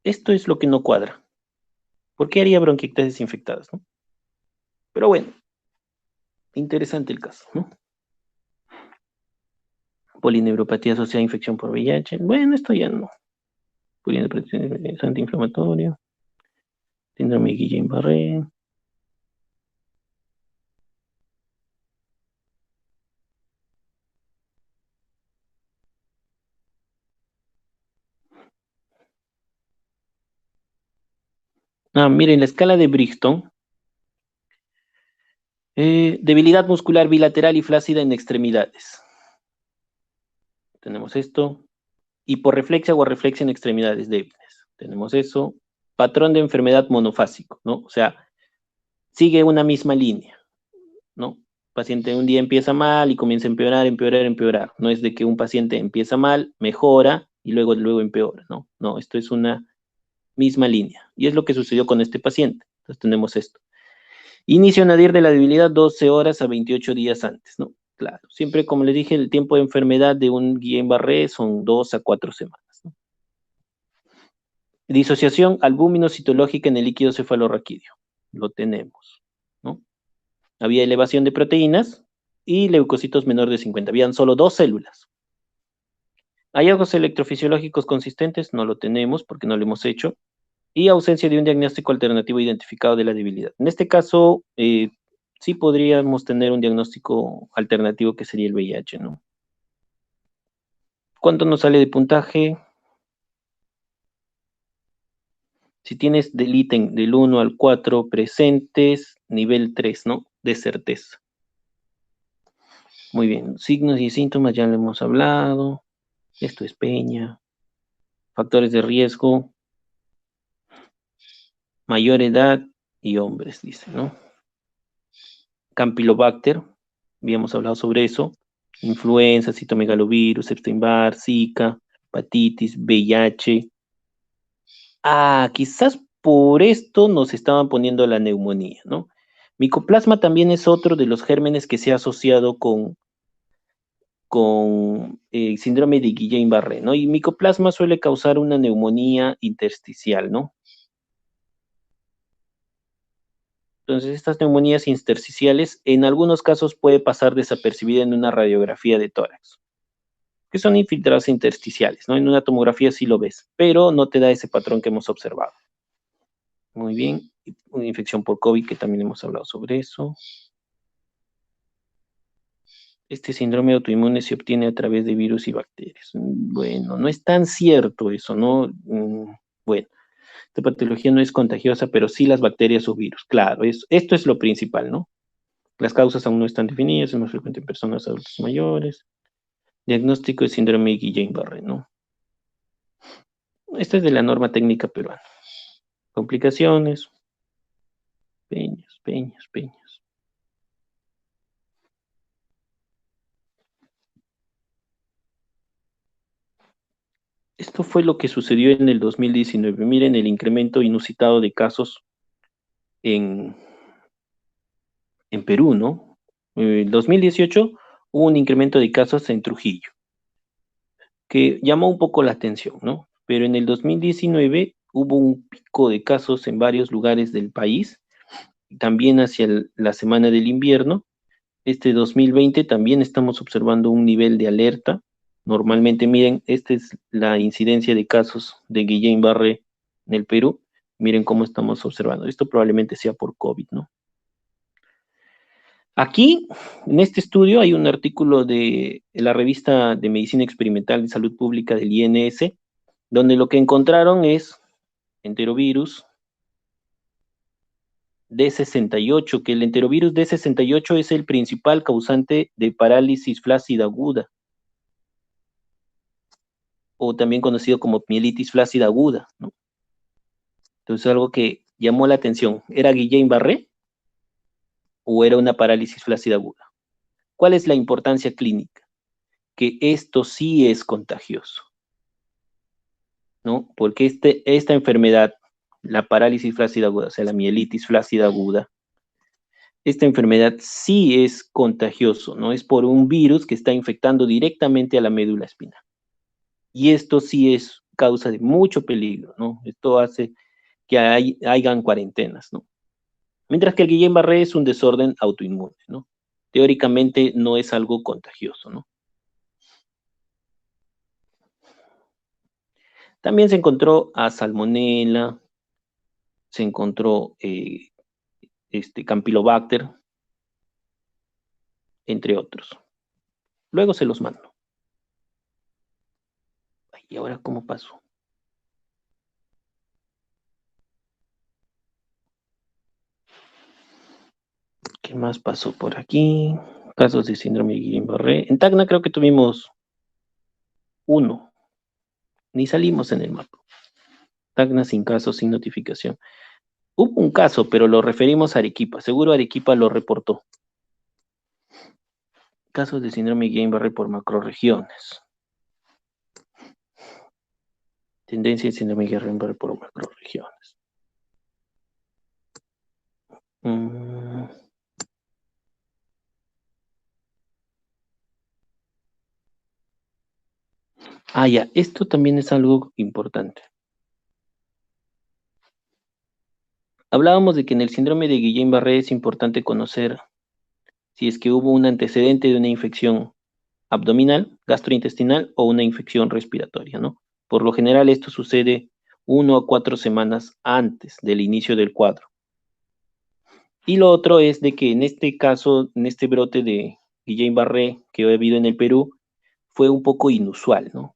Esto es lo que no cuadra. ¿Por qué haría bronquiectasias infectadas, no? Pero bueno, interesante el caso, ¿no? Polineuropatía asociada a infección por VIH. Bueno, esto ya no. Polineuropatía antiinflamatoria. Síndrome de Guillain-Barré. Miren, la escala de Brixton. Debilidad muscular bilateral y flácida en extremidades. Tenemos esto. Hiporreflexia o arreflexia en extremidades débiles. Tenemos eso. Patrón de enfermedad monofásico, ¿no? O sea, sigue una misma línea, ¿no? Paciente un día empieza mal y comienza a empeorar, empeorar, empeorar. No es de que un paciente empieza mal, mejora y luego empeora, ¿no? No, esto es una misma línea. Y es lo que sucedió con este paciente. Entonces tenemos esto. Inicio nadir de la debilidad 12 horas a 28 días antes, ¿no? Claro, siempre como les dije, el tiempo de enfermedad de un Guillain-Barré son 2 a 4 semanas, ¿no? Disociación albúmino-citológica en el líquido cefalorraquídeo. Lo tenemos, ¿no? Había elevación de proteínas y leucocitos menor de 50. Habían solo 2 células. Hallazgos electrofisiológicos consistentes, no lo tenemos porque no lo hemos hecho. Y ausencia de un diagnóstico alternativo identificado de la debilidad. En este caso, sí podríamos tener un diagnóstico alternativo que sería el VIH, ¿no? ¿Cuánto nos sale de puntaje? Si tienes del ítem del 1 al 4 presentes, nivel 3, ¿no? De certeza. Muy bien, signos y síntomas ya lo hemos hablado. Esto es peña. Factores de riesgo. Mayor edad y hombres, dice, ¿no? Campylobacter, habíamos hablado sobre eso. Influenza, citomegalovirus, Epstein-Barr, Zika, hepatitis, VIH. Quizás por esto nos estaban poniendo la neumonía, ¿no? Micoplasma también es otro de los gérmenes que se ha asociado con síndrome de Guillain-Barré, ¿no? Y micoplasma suele causar una neumonía intersticial, ¿no? Entonces, estas neumonías intersticiales en algunos casos puede pasar desapercibida en una radiografía de tórax. que son infiltrados intersticiales, ¿no? En una tomografía sí lo ves, pero no te da ese patrón que hemos observado. Muy bien, una infección por COVID, que también hemos hablado sobre eso. Este síndrome autoinmune se obtiene a través de virus y bacterias. Bueno, no es tan cierto eso, ¿no? Bueno, esta patología no es contagiosa, pero sí las bacterias o virus. Claro, esto es lo principal, ¿no? Las causas aún no están definidas, es más frecuente en personas adultas mayores. Diagnóstico de síndrome de Guillain-Barré, ¿no? Esta es de la norma técnica peruana. Complicaciones. Peñas. Esto fue lo que sucedió en el 2019. Miren el incremento inusitado de casos en Perú, ¿no? En el 2018 hubo un incremento de casos en Trujillo, que llamó un poco la atención, ¿no? Pero en el 2019 hubo un pico de casos en varios lugares del país, también hacia la semana del invierno. Este 2020 también estamos observando un nivel de alerta. Normalmente, miren, esta es la incidencia de casos de Guillain-Barré en el Perú. Miren cómo estamos observando. Esto probablemente sea por COVID, ¿no? Aquí, en este estudio, hay un artículo de la revista de Medicina Experimental de Salud Pública del INS, donde lo que encontraron es enterovirus D68, que el enterovirus D68 es el principal causante de parálisis flácida aguda, o también conocido como mielitis flácida aguda, ¿no? Entonces, algo que llamó la atención, ¿era Guillain-Barré o era una parálisis flácida aguda? ¿Cuál es la importancia clínica? Que esto sí es contagioso, ¿no? Porque esta enfermedad, la parálisis flácida aguda, o sea, la mielitis flácida aguda, esta enfermedad sí es contagioso, ¿no? Es por un virus que está infectando directamente a la médula espinal. Y esto sí es causa de mucho peligro, ¿no? Esto hace que hayan cuarentenas, ¿no? Mientras que el Guillain-Barré es un desorden autoinmune, ¿no? Teóricamente no es algo contagioso, ¿no? También se encontró a Salmonella, se encontró Campylobacter, entre otros. Luego se los mando. ¿Y ahora cómo pasó? ¿Qué más pasó por aquí? Casos de síndrome de Guillain-Barré. En Tacna creo que tuvimos uno. Ni salimos en el mapa. Tacna sin caso, sin notificación. Hubo un caso, pero lo referimos a Arequipa. Seguro Arequipa lo reportó. Casos de síndrome de Guillain-Barré por macrorregiones. Tendencia de síndrome de Guillain-Barré por macrorregiones. Ya, esto también es algo importante. Hablábamos de que en el síndrome de Guillain-Barré es importante conocer si es que hubo un antecedente de una infección abdominal, gastrointestinal o una infección respiratoria, ¿no? Por lo general esto sucede 1 a 4 semanas antes del inicio del cuadro. Y lo otro es de que en este caso, en este brote de Guillain-Barré que ha habido en el Perú, fue un poco inusual, ¿no?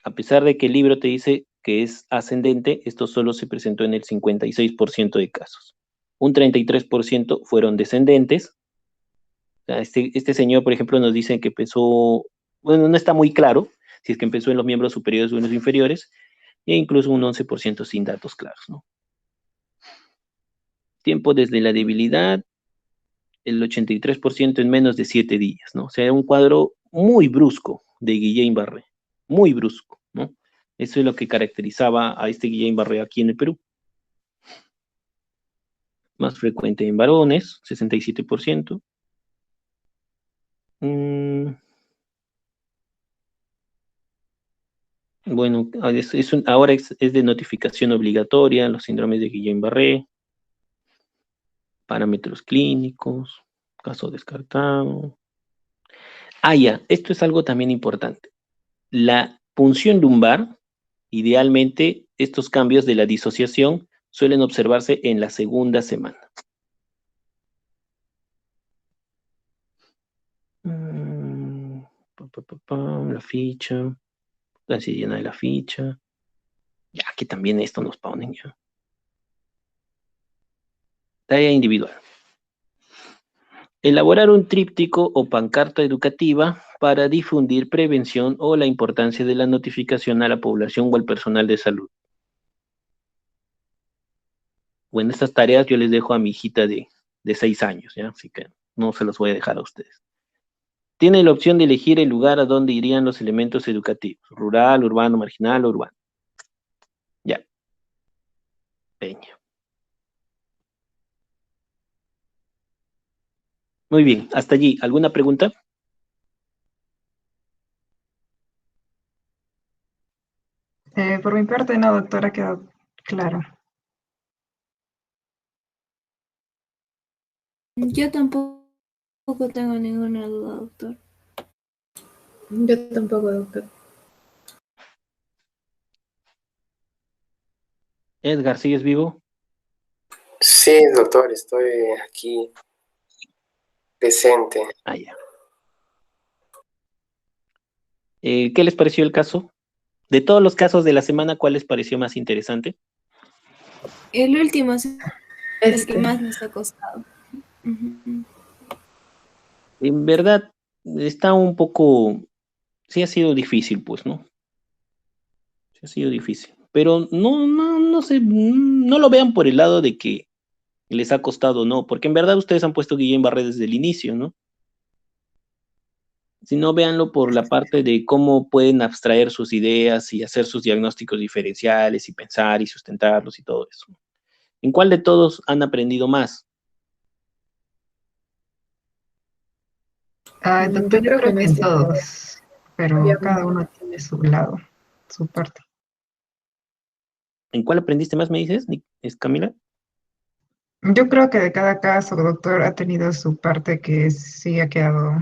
A pesar de que el libro te dice que es ascendente, esto solo se presentó en el 56% de casos. Un 33% fueron descendentes. Este señor, por ejemplo, nos dice que empezó, bueno, no está muy claro si es que empezó en los miembros superiores o en los inferiores, e incluso un 11% sin datos claros, ¿no? Tiempo desde la debilidad, el 83% en menos de 7 días, ¿no? O sea, un cuadro muy brusco de Guillain-Barré, muy brusco, ¿no? Eso es lo que caracterizaba a este Guillain-Barré aquí en el Perú. Más frecuente en varones, 67%. Bueno, ahora es de notificación obligatoria, los síndromes de Guillain-Barré, parámetros clínicos, caso descartado. Ya, esto es algo también importante. la punción lumbar, idealmente, estos cambios de la disociación suelen observarse en la segunda semana. La ficha. Así llena de la ficha. Ya, aquí también esto nos ponen ya. Tarea individual. Elaborar un tríptico o pancarta educativa para difundir prevención o la importancia de la notificación a la población o al personal de salud. Bueno, estas tareas yo les dejo a mi hijita de 6 años, ¿ya? Así que no se los voy a dejar a ustedes. Tiene la opción de elegir el lugar a donde irían los elementos educativos. Rural, urbano, marginal o urbano. Ya. Peña. Muy bien, hasta allí. ¿Alguna pregunta? Por mi parte, no, doctora, quedó claro. Yo tampoco tengo ninguna duda, doctor. Yo tampoco, doctor. Edgar, ¿sigues vivo? Sí, doctor, estoy aquí presente. Ah, ya. ¿Qué les pareció el caso? De todos los casos de la semana, ¿cuál les pareció más interesante? El último es el que Este, más nos ha costado. Ujú. En verdad, está un poco... Sí ha sido difícil, pues, ¿no? Sí ha sido difícil. Pero no sé, no lo vean por el lado de que les ha costado, no, porque en verdad ustedes han puesto Guillain-Barré desde el inicio, ¿no? Sino véanlo por la parte de cómo pueden abstraer sus ideas y hacer sus diagnósticos diferenciales y pensar y sustentarlos y todo eso. ¿En cuál de todos han aprendido más? Doctor, yo creo que creo en que en este todos, pero había cada un- uno tiene su lado, su parte. ¿En cuál aprendiste más, me dices, ¿es Camila? Yo creo que de cada caso, doctor, ha tenido su parte que sí ha quedado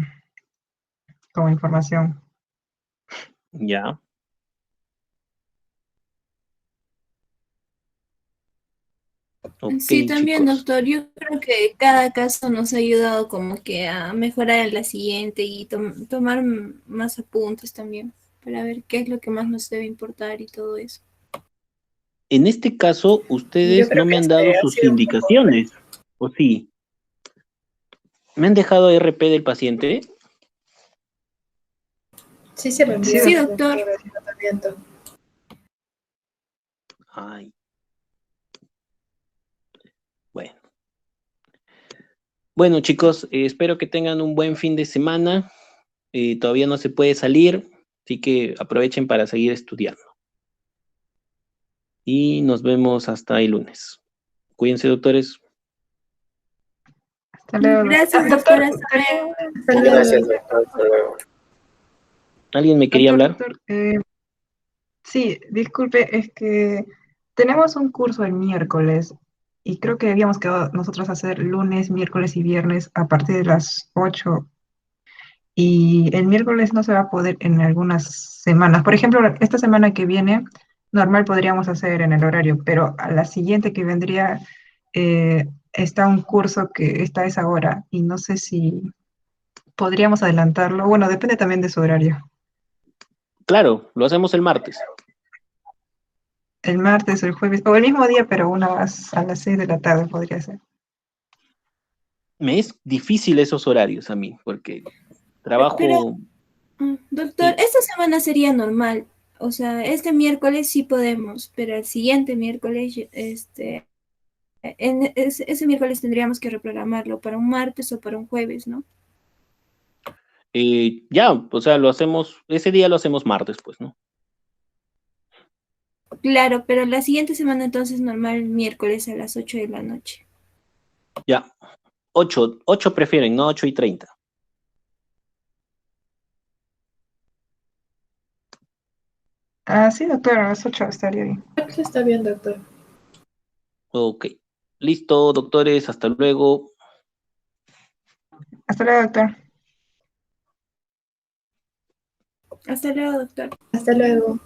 como información. Ya. Ok, Sí, también, chicos. doctor. Yo creo que cada caso nos ha ayudado como que a mejorar en la siguiente y tomar más apuntes también para ver qué es lo que más nos debe importar y todo eso. En este caso, Yo ustedes no creo me que han dado este ha sus sido un poco, indicaciones, ¿o sí? ¿Me han dejado RP del paciente? sí se lo Sí, Sí, envié doctor. doctor. por el tratamiento. Ay, bueno. Bueno, chicos, espero que tengan un buen fin de semana. Todavía no se puede salir, así que aprovechen para seguir estudiando. Y nos vemos hasta el lunes. Cuídense, doctores. Hasta luego, Gracias, doctor. doctora. Hasta luego. Gracias, doctor. Hasta luego. ¿Alguien me quería hablar? Doctor, sí, disculpe, es que tenemos un curso el miércoles y creo que habíamos quedado nosotros a hacer lunes, miércoles y viernes a partir de las 8 y el miércoles no se va a poder en algunas semanas. Por ejemplo, esta semana que viene, normal podríamos hacer en el horario, pero a la siguiente que vendría está un curso que está a esa hora y no sé si podríamos adelantarlo. Bueno, depende también de su horario. Claro, lo hacemos el martes. El martes o el jueves, o el mismo día, pero una más a las 6 de la tarde podría ser. Me es difícil esos horarios a mí, porque Pero, trabajo... doctor, Sí, esta semana sería normal. O sea, este miércoles sí podemos, pero el siguiente miércoles, ese miércoles tendríamos que reprogramarlo para un martes o para un jueves, ¿no? ya, o sea, lo hacemos, ese día lo hacemos martes, pues, ¿no? Claro, pero la siguiente semana entonces normal miércoles a las 8 de la noche. Ya, 8 prefieren, no 8:30. Ah, sí, doctor, a las 8 estaría bien. Creo que está bien, doctor. Ok, listo, doctores, hasta luego. Hasta luego, doctor. Hasta luego, doctor. Hasta luego.